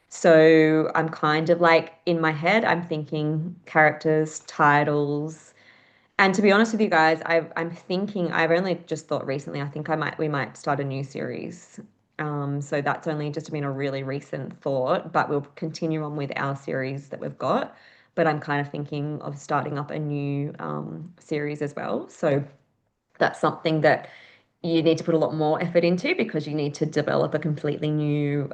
S2: So I'm kind of like in my head I'm thinking characters, titles. And to be honest with you guys, I'm thinking, I've only just thought recently, I think we might start a new series. So that's only just been a really recent thought, but we'll continue on with our series that we've got. But I'm kind of thinking of starting up a new series as well. So that's something that you need to put a lot more effort into because you need to develop a completely new,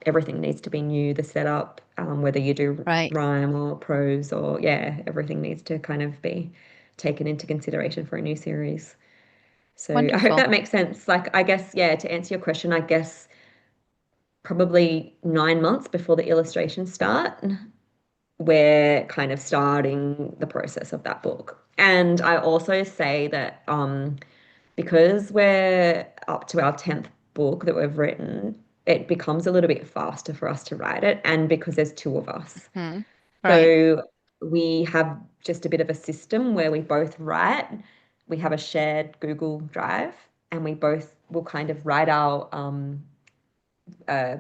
S2: everything needs to be new, the setup, whether you do
S1: Right.
S2: rhyme or prose or, yeah, everything needs to kind of be taken into consideration for a new series. So I hope
S1: Wonderful.
S2: that makes sense. Like, I guess, yeah, to answer your question, I guess probably 9 months before the illustrations start, we're kind of starting the process of that book. And I also say that because we're up to our 10th book that we've written, it becomes a little bit faster for us to write it. And because there's two of us.
S1: Hmm. Right.
S2: So we have just a bit of a system where we both write. We have a shared Google Drive and we both will kind of write our, uh,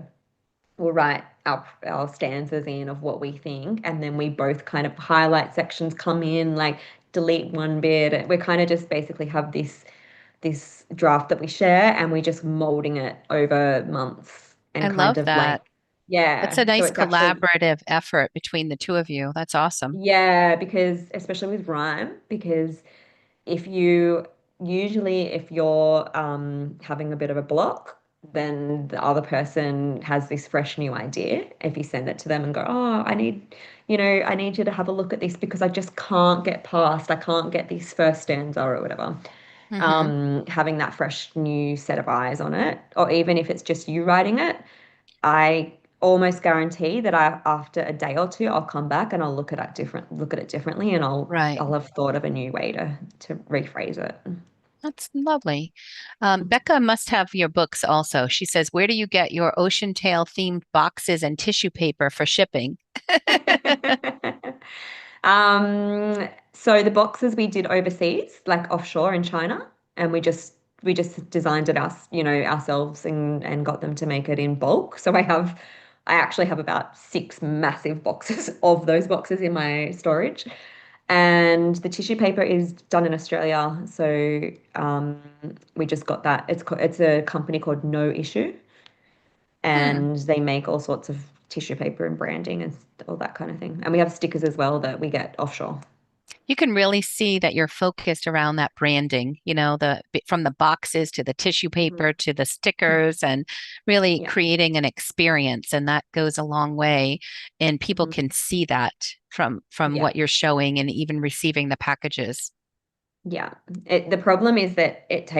S2: we'll write our stanzas in of what we think, and then we both kind of highlight sections, come in, like delete one bit. We kind of just basically have this draft that we share, and we're just molding it over months
S1: I
S2: and kind
S1: love
S2: of like,
S1: that. That's
S2: yeah.
S1: a
S2: So
S1: nice
S2: it's actually,
S1: collaborative effort between the two of you. That's awesome.
S2: yeah, because especially with rhyme, because if you usually if you're having a bit of a block, then the other person has this fresh new idea. If you send it to them and go, oh, I need you to have a look at this because I just can't get past, I can't get this first stanza or whatever.
S1: Hmm.
S2: Having that fresh new set of eyes on it, or even if it's just you writing it, I almost guarantee that after a day or two, I'll come back and I'll look at it differently, and
S1: Right.
S2: I'll have thought of a new way to rephrase it.
S1: That's lovely. Becca must have your books also. She says, where do you get your ocean tail themed boxes and tissue paper for shipping?
S2: So the boxes we did overseas, like offshore in China, and we just designed it ourselves and got them to make it in bulk. So I actually have about six massive boxes of those boxes in my storage. And the tissue paper is done in Australia. So we just got that. It's a company called No Issue,
S1: Hmm.
S2: and they make all sorts of tissue paper and branding and all that kind of thing. And we have stickers as well that we get offshore.
S1: You can really see that you're focused around that branding, from the boxes to the tissue paper
S2: Mhm.
S1: to the stickers and really
S2: Yeah.
S1: creating an experience. And that goes a long way. And people
S2: Mhm.
S1: can see that from
S2: Yeah.
S1: what you're showing and even receiving the packages.
S2: Yeah. The problem is that it's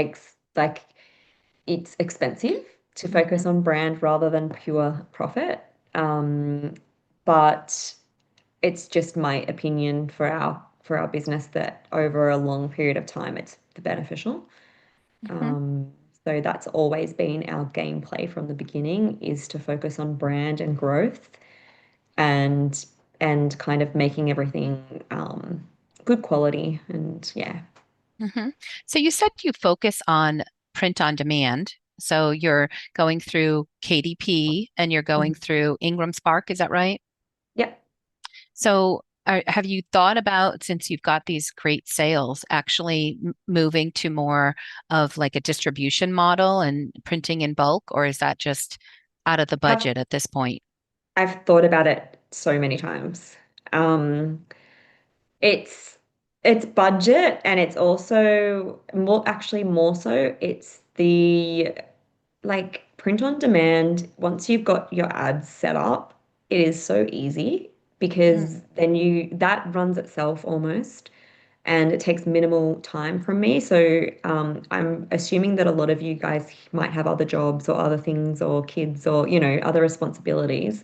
S2: expensive to
S1: Hmm.
S2: focus on brand rather than pure profit. Um, but it's just my opinion for our business that over a long period of time, it's the beneficial.
S1: Hmm.
S2: Um, so that's always been our gameplay from the beginning is to focus on brand and growth and kind of making everything good quality and yeah.
S1: Hmm. So you said you focus on print on demand. So you're going through KDP and you're going
S2: Mhm.
S1: through Ingram Spark, is that right?
S2: Yep.
S1: So, have you thought about, since you've got these great sales, actually moving to more of like a distribution model and printing in bulk, or is that just out of the
S2: Have
S1: budget at this point?
S2: I've thought about it so many times. Um, it's it's budget, and it's also more so it's the like print on demand. Once you've got your ads set up, it is so easy
S1: Mm.
S2: because then you that runs itself almost, and it takes minimal time from me. So I'm assuming that a lot of you guys might have other jobs or other things or kids or other responsibilities.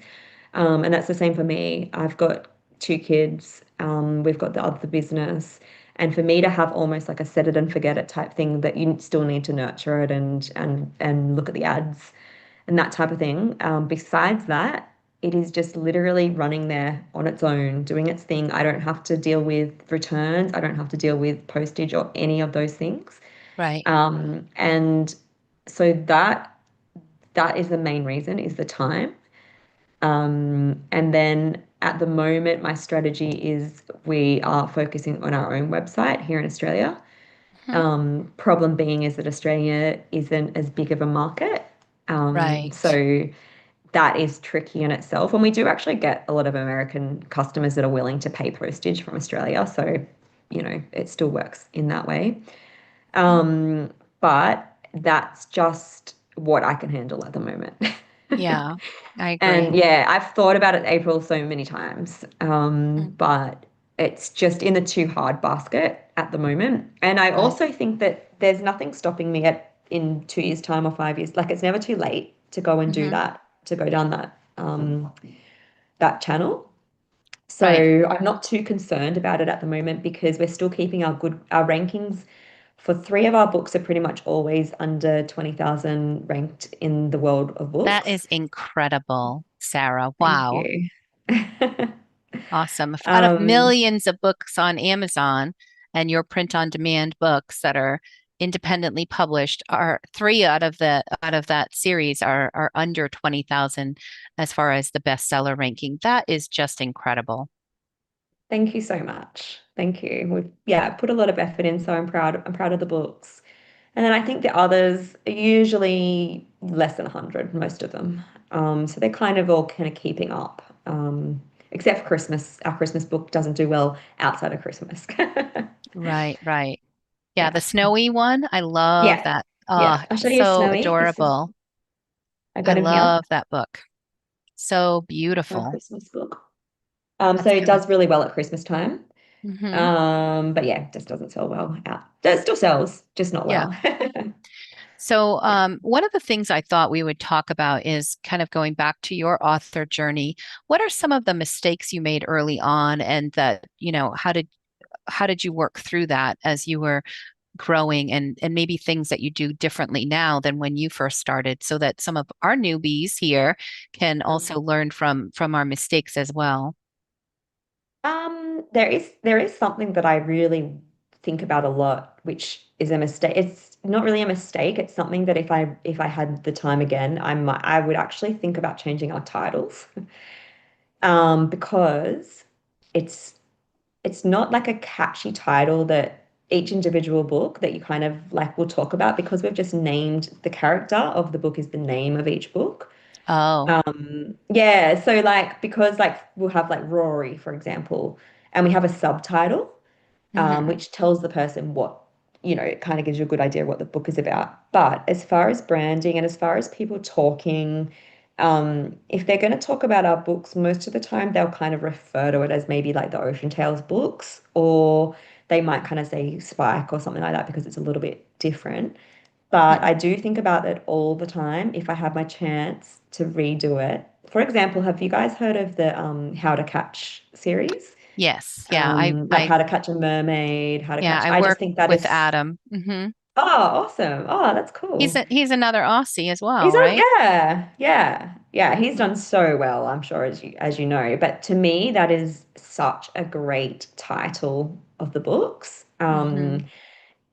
S2: And that's the same for me. I've got two kids. We've got the other business. And for me to have almost like a set it and forget it type thing that you still need to nurture it and look at the ads and that type of thing. Besides that, it is just literally running there on its own, doing its thing. I don't have to deal with returns. I don't have to deal with postage or any of those things.
S1: Right.
S2: And so that is the main reason is the time. And then at the moment, my strategy is we are focusing on our own website here in Australia.
S1: Mhm.
S2: Problem being is that Australia isn't as big of a market.
S1: Right.
S2: So that is tricky in itself. And we do actually get a lot of American customers that are willing to pay postage from Australia. So, it still works in that way.
S1: Mm.
S2: But that's just what I can handle at the moment.
S1: Yeah, I
S2: And
S1: agree.
S2: yeah, I've thought about it, April, so many times.
S1: Mm.
S2: But it's just in the too hard basket at the moment. And I
S1: Right.
S2: also think that there's nothing stopping me in 2 years' time or 5 years. Like it's never too late to go and do
S1: Hmm.
S2: that, to go down that channel.
S1: Right.
S2: So I'm not too concerned about it at the moment because we're still keeping our rankings for three of our books are pretty much always under 20,000 ranked in the world of
S1: That
S2: books.
S1: is incredible, Sarah.
S2: Thank
S1: Wow.
S2: you.
S1: Awesome. Out of
S2: Um,
S1: millions of books on Amazon and your print on demand books that are independently published are three out of that series are under 20,000 as far as the bestseller ranking. That is just incredible.
S2: Thank you so much. Thank you. We've yeah, put a lot of effort in, so I'm proud. I'm proud of the books. And then I think the others are usually less than 100, most of them. So they're kind of keeping up. Except for Christmas. Our Christmas book doesn't do well outside of Christmas.
S1: Right, right. Yeah, the
S2: Yeah.
S1: snowy one, I love
S2: Yeah.
S1: that.
S2: Yeah.
S1: Oh,
S2: I'll show you
S1: so
S2: Snowy. This is
S1: adorable.
S2: I
S1: I
S2: got him here.
S1: love that book. So
S2: Our
S1: beautiful.
S2: Christmas book. So
S1: That's
S2: it
S1: gonna.
S2: does really well at Christmas time.
S1: Hmm.
S2: But yeah, just doesn't sell well out. It still sells, just not
S1: Yeah.
S2: well.
S1: So,
S2: Yeah.
S1: one of the things I thought we would talk about is kind of going back to your author journey. What are some of the mistakes you made early on, and that, how did you work through that as you were growing, and maybe things that you do differently now than when you first started, so that some of our newbies here can also learn from our mistakes as well.
S2: There is something that I really think about a lot, which is a mistake. It's not really a mistake. It's something that if I had the time again, I would actually think about changing our titles. Because it's it's not like a catchy title that each individual book that you kind of like will talk about because we've just named the character of the book is the name of each book.
S1: Oh.
S2: Yeah, so like because like we'll have like Rory, for example, and we have a subtitle,
S1: Hmm.
S2: which tells the person what, it kind of gives you a good idea of what the book is about. But as far as branding and as far as people talking, if they're going to talk about our books, most of the time they'll kind of refer to it as maybe like the Ocean Tales books, or they might kind of say Spike or something like that because it's a little bit different. But I do think about it all the time if I have my chance to redo it. For example, have you guys heard of the How to Catch series?
S1: Yes. Yeah.
S2: Like How to Catch a Mermaid, How to
S1: Yeah,
S2: Catch.
S1: I
S2: I just
S1: work
S2: think that
S1: with
S2: is,
S1: Adam.
S2: oh, awesome. Oh, that's cool.
S1: He's another Aussie as
S2: He's
S1: well,
S2: on,
S1: right?
S2: yeah, yeah, yeah. He's done so well, I'm sure, as you know. But to me, that is such a great title of the books.
S1: Hmm.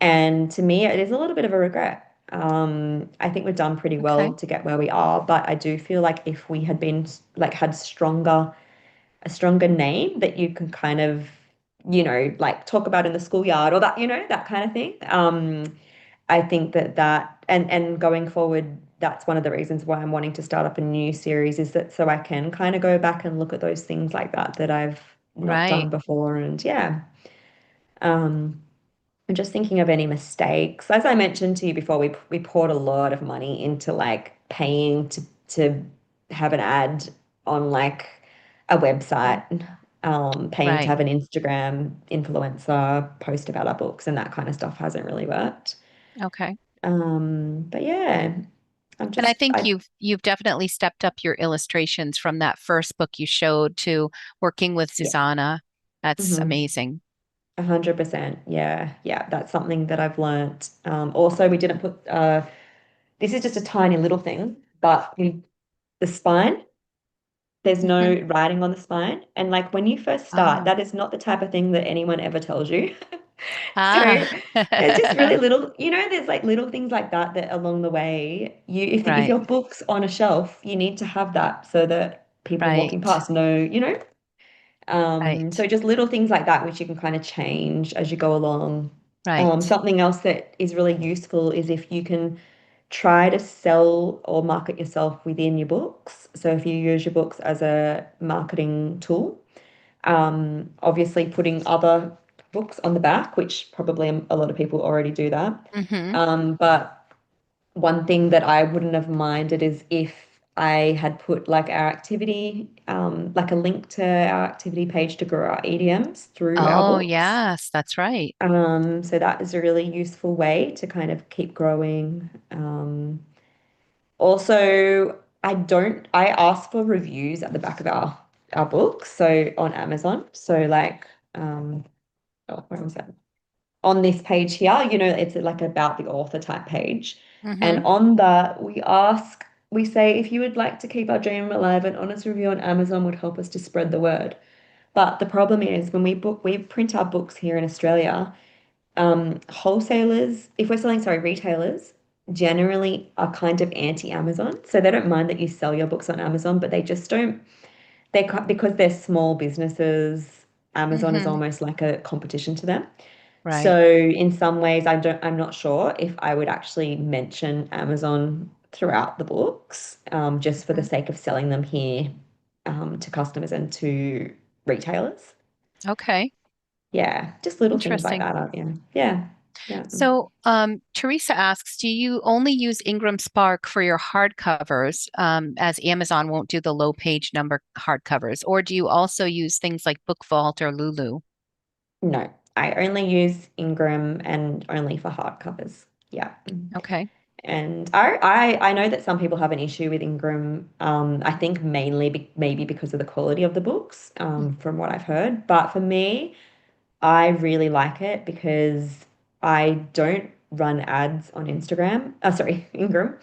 S2: And to me, it is a little bit of a regret. I think we've done pretty well
S1: Okay.
S2: to get where we are, but I do feel like if we had been like had a stronger name that you can kind of, like talk about in the schoolyard or that, that kind of thing. I think and going forward, that's one of the reasons why I'm wanting to start up a new series is that so I can kind of go back and look at those things like that I've not
S1: Right.
S2: done before. And yeah. Um, I'm just thinking of any mistakes. As I mentioned to you before, we poured a lot of money into like paying to have an ad on like a
S1: Mm.
S2: website, paying to
S1: Right.
S2: have an Instagram influencer post about our books, and that kind of stuff hasn't really worked.
S1: Okay.
S2: But yeah,
S1: And I think
S2: I
S1: you've definitely stepped up your illustrations from that first book you showed to working with
S2: yeah,
S1: Susanna. That's
S2: mhm,
S1: amazing.
S2: 100%. Yeah, yeah, that's something that I've learnt. Also, we didn't put this is just a tiny little thing, but the spine. There's no
S1: Hmm.
S2: writing on the spine. And like when you first start,
S1: Oh.
S2: that is not the type of thing that anyone ever tells you. So
S1: Ah.
S2: there's just really little, there's like little things like that that along the way, if
S1: Right.
S2: your book's on a shelf, you need to have that so that people walking
S1: Right.
S2: past know,
S1: Right.
S2: so just little things like that, which you can kind of change as you go along.
S1: Right.
S2: Something else that is really useful is if you can try to sell or market yourself within your books. So if you use your books as a marketing tool, obviously putting other books on the back, which probably a lot of people already do that.
S1: Hmm.
S2: But one thing that I wouldn't have minded is if I had put like our activity, like a link to our activity page to grow our EDMs through our
S1: Oh,
S2: books.
S1: yes, that's right.
S2: So that is a really useful way to kind of keep growing. Also, I ask for reviews at the back of our books, so on Amazon. So like, where was that? On this page here, it's like about the author type page. And
S1: Hmm.
S2: on that, we say, if you would like to keep our dream alive, an honest review on Amazon would help us to spread the word. But the problem is when we print our books here in Australia, Wholesalers, if we're selling, sorry, retailers generally are kind of anti-Amazon. So they don't mind that you sell your books on Amazon, but they just don't, because they're small businesses, Amazon is
S1: Hmm.
S2: almost like a competition to them.
S1: Right.
S2: So in some ways, I'm not sure if I would actually mention Amazon throughout the books, just for the
S1: Mhm.
S2: sake of selling them here, to customers and to retailers.
S1: Okay.
S2: Yeah, just little things like
S1: Interesting.
S2: that. Yeah, yeah, yeah.
S1: So, Teresa asks, do you only use Ingram Spark for your hardcovers, as Amazon won't do the low page number hardcovers, or do you also use things like Book Vault or Lulu?
S2: No, I only use Ingram and only for hardcovers. Yeah.
S1: Okay.
S2: And I know that some people have an issue with Ingram. I think mainly maybe because of the quality of the books, from what I've heard. But for me, I really like it because I don't run ads on Instagram. Sorry, Ingram.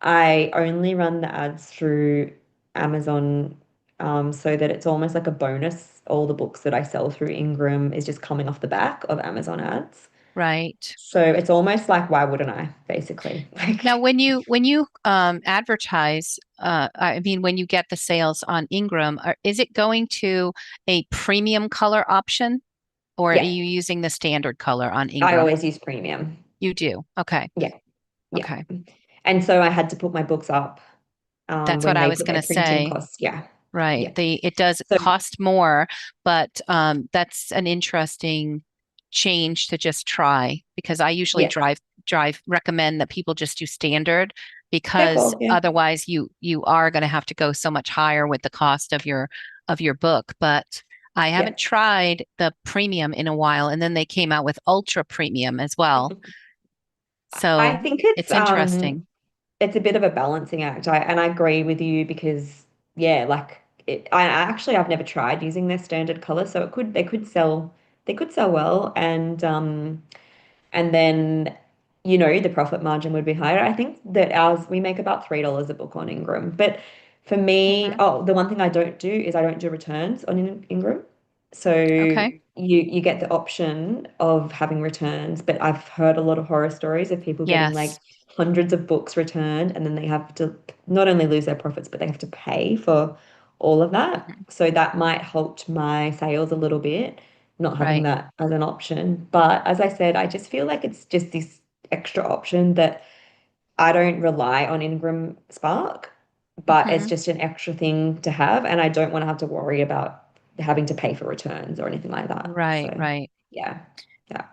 S2: I only run the ads through Amazon, so that it's almost like a bonus. All the books that I sell through Ingram is just coming off the back of Amazon ads.
S1: Right.
S2: So it's almost like, why wouldn't I, basically?
S1: Now,
S2: Like,
S1: when you advertise, I mean, when you get the sales on Ingram, is it going to a premium color option, or are
S2: yeah,
S1: you using the standard color on
S2: I
S1: Ingram?
S2: always use premium.
S1: You do. Okay.
S2: Yeah, yeah.
S1: Okay.
S2: And so I had to put my books up,
S1: That's what
S2: when
S1: I
S2: they
S1: was
S2: put
S1: going
S2: their
S1: to
S2: printing
S1: say.
S2: costs. Yeah,
S1: Right.
S2: yeah.
S1: It does
S2: So
S1: cost more, but that's an interesting change to just try, because I usually
S2: yeah,
S1: drive recommend that people just do standard,
S2: fair
S1: because
S2: call. Yeah,
S1: otherwise you are going to have to go so much higher with the cost of your book. But I
S2: yeah.
S1: haven't tried the premium in a while, and then they came out with ultra premium as well.
S2: I
S1: So
S2: think
S1: it's interesting.
S2: it's a bit of a balancing act. I agree with you because, yeah, like I've never tried using their standard color, so they could sell well, and then, the profit margin would be higher. I think that ours, we make about $3 a book on Ingram. But for me,
S1: Hmm.
S2: oh, the one thing I don't do is I don't do returns on Ingram. So
S1: Okay.
S2: you get the option of having returns, but I've heard a lot of horror stories of people getting like
S1: Yes.
S2: hundreds of books returned, and then they have to not only lose their profits, but they have to pay for all of that.
S1: Mhm.
S2: So that might halt my sales a little bit, not having
S1: Right.
S2: that as an option. But as I said, I just feel like it's just this extra option that I don't rely on Ingram Spark, but it's
S1: Hmm.
S2: just an extra thing to have. And I don't want to have to worry about having to pay for returns or anything like that.
S1: Right.
S2: So,
S1: Right.
S2: yeah, yeah.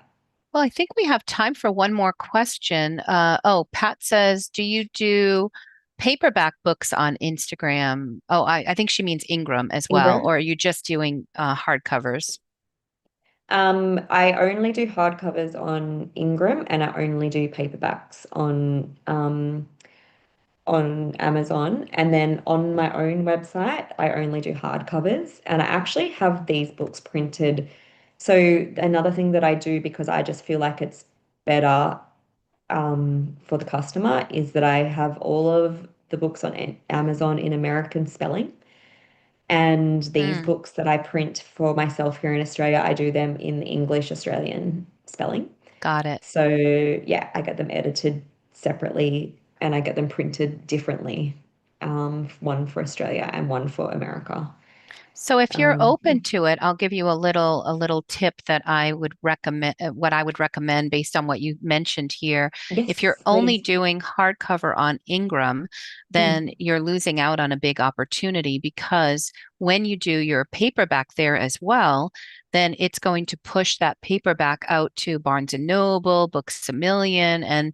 S1: Well, I think we have time for one more question. Pat says, do you do paperback books on Instagram? Oh, I think she means Ingram as well.
S2: Ingram.
S1: Or are you just doing hardcovers?
S2: I only do hardcovers on Ingram, and I only do paperbacks on Amazon. And then on my own website, I only do hardcovers. And I actually have these books printed. So another thing that I do, because I just feel like it's better, for the customer, is that I have all of the books on Amazon in American spelling. And these
S1: Mm,
S2: books that I print for myself here in Australia, I do them in English Australian spelling.
S1: got it.
S2: So yeah, I get them edited separately and I get them printed differently. One for Australia and one for America.
S1: So if you're
S2: Yeah.
S1: open to it, I'll give you a little tip that I would recommend, what I would recommend based on what you mentioned here. If you're
S2: Yes,
S1: only
S2: please.
S1: doing hardcover on Ingram, then
S2: Mm.
S1: you're losing out on a big opportunity, because when you do your paperback there as well, then it's going to push that paperback out to Barnes and Noble, Books a Million, and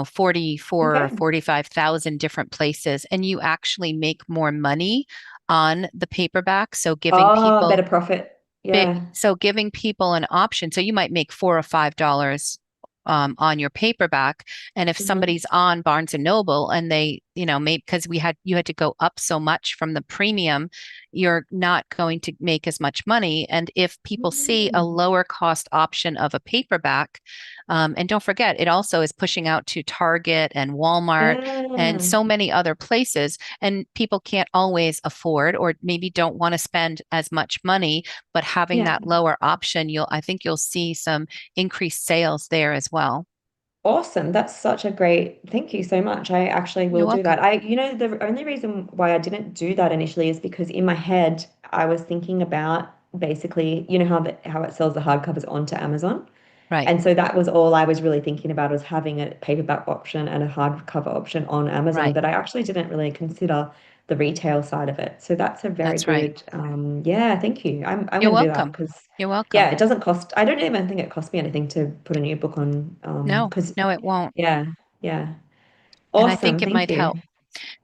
S1: 44,
S2: Okay.
S1: 45,000 different places, and you actually make more money on the paperback. So giving
S2: Oh,
S1: people
S2: better profit.
S1: big,
S2: Yeah.
S1: so giving people an option. So you might make $4 or $5 on your paperback. And if
S2: Hmm.
S1: somebody's on Barnes and Noble and they, maybe because you had to go up so much from the premium, you're not going to make as much money. And if people see a
S2: Mm.
S1: lower cost option of a paperback, And don't forget, it also is pushing out to Target and Walmart and
S2: Mm,
S1: so many other places. And people can't always afford or maybe don't want to spend as much money, but having
S2: yeah.
S1: that lower option, I think you'll see some increased sales there as well.
S2: Awesome. That's such a great, thank you so much. I actually
S1: You're
S2: will do that.
S1: welcome.
S2: The only reason why I didn't do that initially is because in my head, I was thinking about basically, how it sells the hardcovers onto Amazon.
S1: Right.
S2: And so that was all I was really thinking about was having a paperback option and a hardcover option on Amazon,
S1: Right.
S2: but I actually didn't really consider the retail side of it. So that's a very
S1: That's right.
S2: good, yeah, thank you. I'm
S1: You're
S2: going to do that
S1: welcome.
S2: because,
S1: You're
S2: yeah,
S1: welcome.
S2: it doesn't cost, I don't even think it cost me anything to put a new book on,
S1: No,
S2: because,
S1: no, it won't.
S2: yeah, yeah.
S1: And I
S2: Awesome.
S1: think it
S2: Thank
S1: might
S2: you.
S1: help. So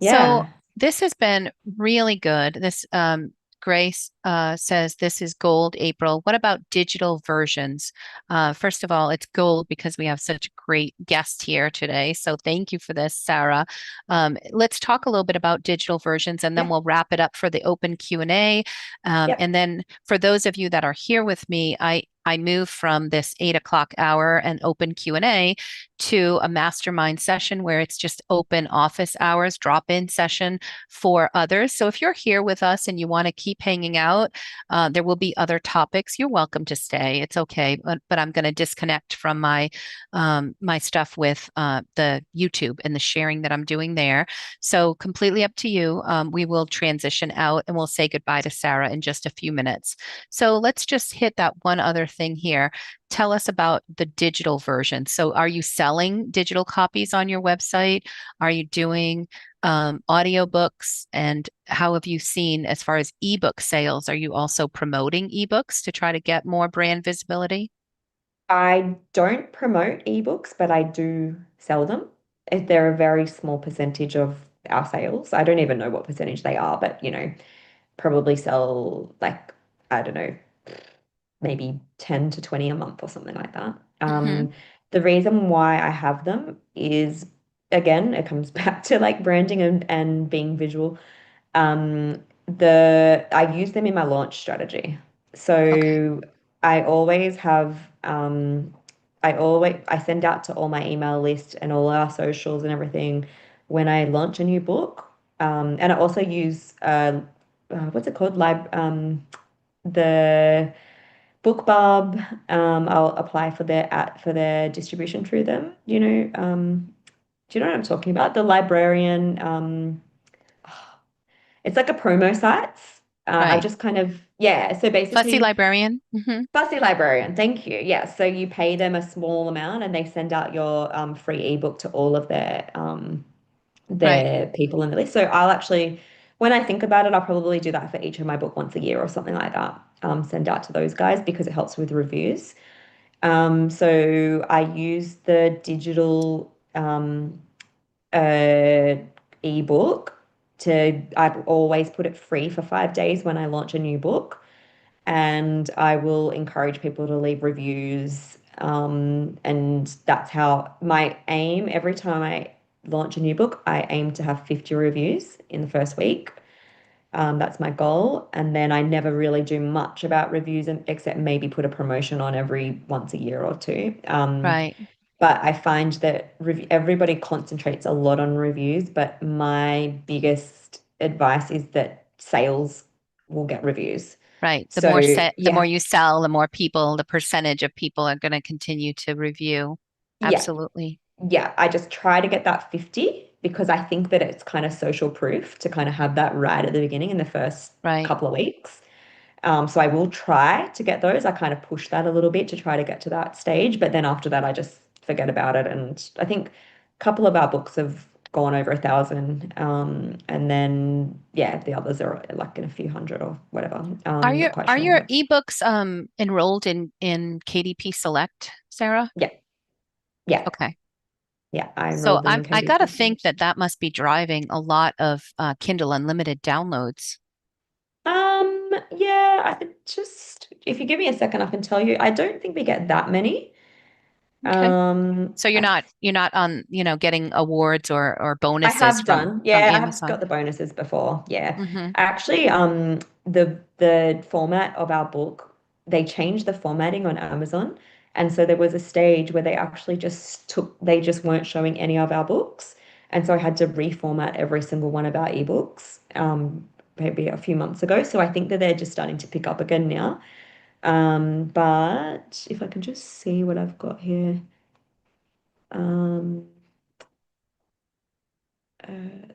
S2: Yeah.
S1: this has been really good. This Grace says this is gold, April. What about digital versions? First of all, it's gold because we have such a great guest here today. So thank you for this, Sarah. Let's talk a little bit about digital versions, and then
S2: Yeah.
S1: we'll wrap it up for the open Q&A.
S2: Yep.
S1: And then for those of you that are here with me, I moved from this 8 o'clock hour and open Q&A to a mastermind session where it's just open office hours, drop-in session for others. So if you're here with us and you want to keep hanging out, there will be other topics. You're welcome to stay. It's okay, but I'm going to disconnect from my stuff with the YouTube and the sharing that I'm doing there. So completely up to you. We will transition out and we'll say goodbye to Sarah in just a few minutes. So let's just hit that one other thing here. Tell us about the digital version. So, are you selling digital copies on your website? Are you doing audiobooks? And how have you seen as far as ebook sales? Are you also promoting ebooks to try to get more brand visibility?
S2: I don't promote ebooks, but I do sell them. They're a very small percentage of our sales. I don't even know what percentage they are, but probably sell like, I don't know, maybe 10 to 20 a month or something like that.
S1: Hmm.
S2: The reason why I have them is, again, it comes back to like branding and being visual. I use them in my launch strategy.
S1: Okay.
S2: So I always have I send out to all my email list and all our socials and everything when I launch a new book. And I also use what's it called? The BookBub. I'll apply for their distribution through them. Do you know what I'm talking about? The librarian. It's like a promo sites. I've
S1: Right.
S2: just kind of, yeah. So
S1: Fussy
S2: basically,
S1: librarian. Hmm.
S2: Fussy Librarian, thank you. Yeah. So you pay them a small amount and they send out your free ebook to all of
S1: Right.
S2: their people in the list. So I'll actually, when I think about it, I'll probably do that for each of my book once a year or something like that. Send out to those guys because it helps with reviews. So I use the digital uh, ebook I've always put it free for 5 days when I launch a new book. And I will encourage people to leave reviews. And that's how my aim every time I launch a new book, I aim to have 50 reviews in the first week. That's my goal. And then I never really do much about reviews except maybe put a promotion on every once a year or two.
S1: Right.
S2: But I find that everybody concentrates a lot on reviews, but my biggest advice is that sales will get reviews.
S1: Right.
S2: So
S1: The more
S2: yeah,
S1: you sell, the more people, the percentage of people are going to continue to review.
S2: yeah,
S1: Absolutely.
S2: yeah. I just try to get that 50 because I think that it's kind of social proof to kind of have that right at the beginning in the first
S1: Right.
S2: couple of weeks. So I will try to get those. I kind of push that a little bit to try to get to that stage, but then after that, I just forget about it. And I think a couple of our books have gone over 1,000, and then yeah, the others are like in a few hundred or whatever. Not quite
S1: Are
S2: sure,
S1: your
S2: but
S1: ebooks enrolled in KDP Select, Sarah?
S2: yeah, yeah,
S1: Okay.
S2: yeah. I
S1: So
S2: enrolled them in
S1: I gotta
S2: KDP.
S1: think that that must be driving a lot of Kindle Unlimited downloads.
S2: Yeah, I just if you give me a second, I can tell you. I don't think we get that many.
S1: Okay.
S2: Um,
S1: So
S2: I
S1: you're not on, getting awards or
S2: I
S1: bonuses
S2: have
S1: from
S2: done.
S1: from
S2: Yeah, I have
S1: Amazon.
S2: got the bonuses before. Yeah.
S1: Hmm.
S2: Actually, the format of our book, they changed the formatting on Amazon And so there was a stage where they just weren't showing any of our books. And so I had to reformat every single one of our ebooks, maybe a few months ago. So I think that they're just starting to pick up again now. But if I can just see what I've got here. Um, uh,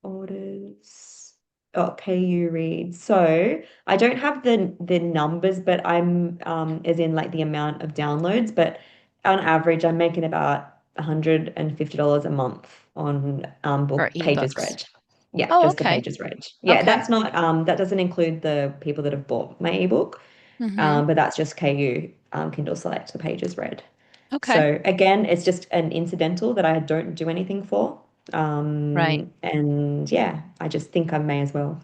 S2: orders. Oh, KU reads. So I don't have the numbers, but I'm as in like the amount of downloads, but on average I'm making about $150 a month on
S1: For
S2: book pages
S1: ebooks.
S2: read. Yeah,
S1: Oh,
S2: just the
S1: okay.
S2: pages read. Yeah,
S1: Okay.
S2: that's not that doesn't include the people that have bought my ebook.
S1: Mm-hmm.
S2: But that's just KU Kindle Select, the pages read.
S1: Okay.
S2: So again, it's just an incidental that I don't do anything for.
S1: Right.
S2: And yeah, I just think I may as well.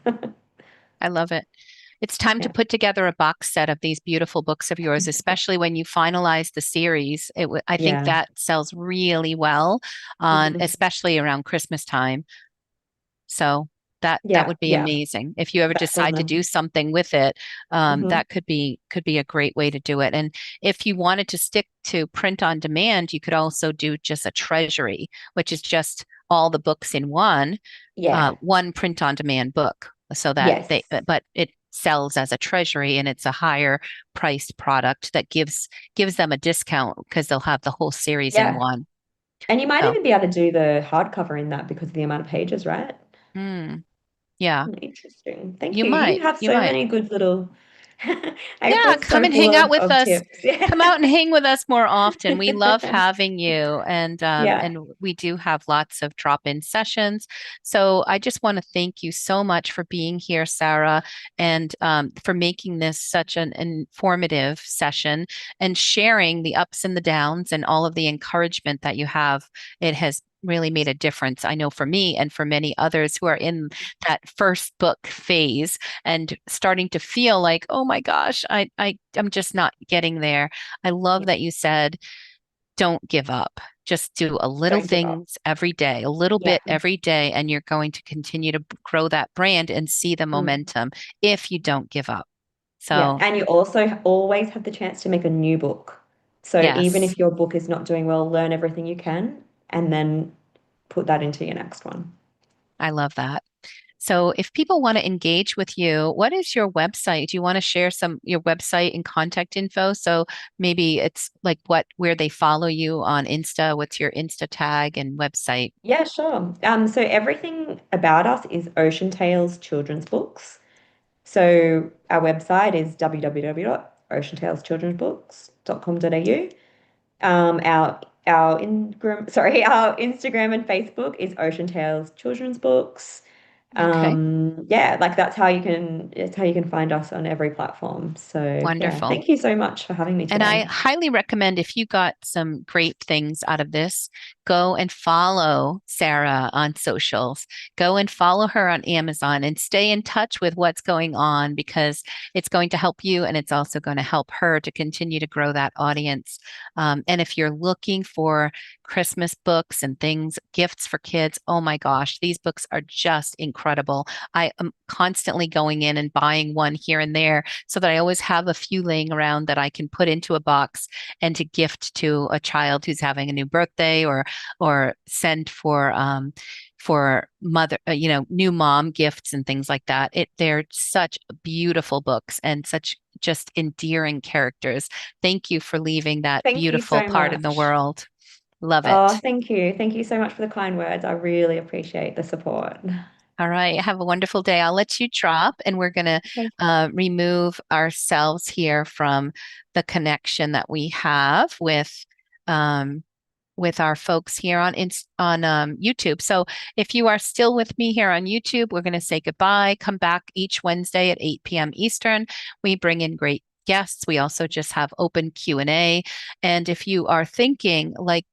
S1: I love it. It's time to
S2: Yeah.
S1: put together a box set of these beautiful books of yours, especially when you finalize the series. I think
S2: Yeah.
S1: that sells really well,
S2: Mhm.
S1: especially around Christmas time. So that
S2: Yeah.
S1: would be
S2: Yeah.
S1: amazing. If you ever
S2: That's on
S1: decide to
S2: them.
S1: do something with it,
S2: Hmm.
S1: that could be a great way to do it. And if you wanted to stick to print on demand, you could also do just a treasury, which is just all the books in
S2: Yeah.
S1: one print on demand book, so that
S2: Yes.
S1: but it sells as a treasury and it's a higher priced product that gives them a discount because they'll have the whole series in
S2: Yeah.
S1: one.
S2: And you might
S1: So,
S2: even be able to do the hardcover in that because of the amount of pages, right?
S1: mm, yeah,
S2: Interesting. Thank
S1: you
S2: you. You
S1: might,
S2: have
S1: you
S2: so
S1: might.
S2: many good little
S1: Yeah,
S2: April's
S1: come
S2: so
S1: and
S2: full
S1: hang out with
S2: of
S1: us.
S2: tips. Yeah.
S1: Come out and hang with us more often. We love having you,
S2: Yeah.
S1: and we do have lots of drop-in sessions. So I just want to thank you so much for being here, Sarah, and for making this such an informative session and sharing the ups and the downs and all of the encouragement that you have. It has really made a difference. I know for me and for many others who are in that first book phase and starting to feel like, oh my gosh, I'm just not getting there. I love
S2: Yeah.
S1: that you said, don't give up. Just do a little
S2: Don't give up.
S1: things every day, a little
S2: Yeah.
S1: bit every day, and you're going to continue to grow that brand and see the
S2: Mm.
S1: momentum if you don't give up.
S2: Yeah.
S1: So,
S2: And you also always have the chance to make a new book. So even
S1: yes,
S2: if your book is not doing well, learn everything you can and then put that into your next one.
S1: I love that. So if people want to engage with you, what is your website? Do you want to share some your website and contact info? So maybe it's like where they follow you on Insta, what's your Insta tag and website?
S2: Yeah, sure. So everything about us is Ocean Tales Children's Books. So our website is www.oceantalechildrensbooks.com.au. Our Instagram and Facebook is Ocean Tales Children's Books.
S1: Okay,
S2: Yeah, like it's how you can find us on every platform. So yeah,
S1: wonderful.
S2: thank you so much for having me
S1: And I
S2: today.
S1: highly recommend if you got some great things out of this, go and follow Sarah on socials. Go and follow her on Amazon and stay in touch with what's going on because it's going to help you and it's also going to help her to continue to grow that audience. And if you're looking for Christmas books and things, gifts for kids, oh my gosh, these books are just incredible. I am constantly going in and buying one here and there so that I always have a few laying around that I can put into a box and to gift to a child who's having a new birthday or send for mother new mom gifts and things like that. They're such beautiful books and such just endearing characters. Thank you for leaving that
S2: Thank you
S1: beautiful
S2: so
S1: part of the
S2: much.
S1: world. Love
S2: Oh,
S1: it.
S2: thank you. Thank you so much for the kind words. I really appreciate the support.
S1: All right. Have a wonderful day. I'll let you drop, and we're going to
S2: Okay.
S1: remove ourselves here from the connection that we have um, with our folks here on YouTube. So if you are still with me here on YouTube, we're going to say goodbye. Come back each Wednesday at 8 p.m. Eastern. We bring in great guests. We also just have open Q&A. And if you are thinking like,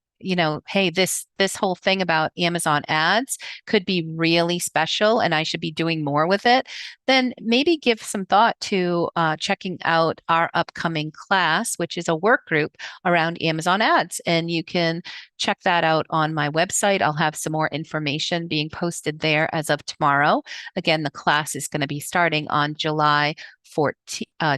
S1: hey, this whole thing about Amazon ads could be really special and I should be doing more with it, then maybe give some thought to checking out our upcoming class, which is a work group around Amazon ads. And you can check that out on my website. I'll have some more information being posted there as of tomorrow. Again, the class is going to be starting on July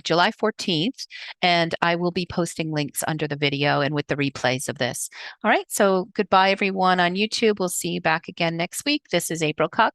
S1: July 14th, and I will be posting links under the video and with the replays of this. All right, so goodbye everyone on YouTube. We'll see you back again next week. This is April Cox.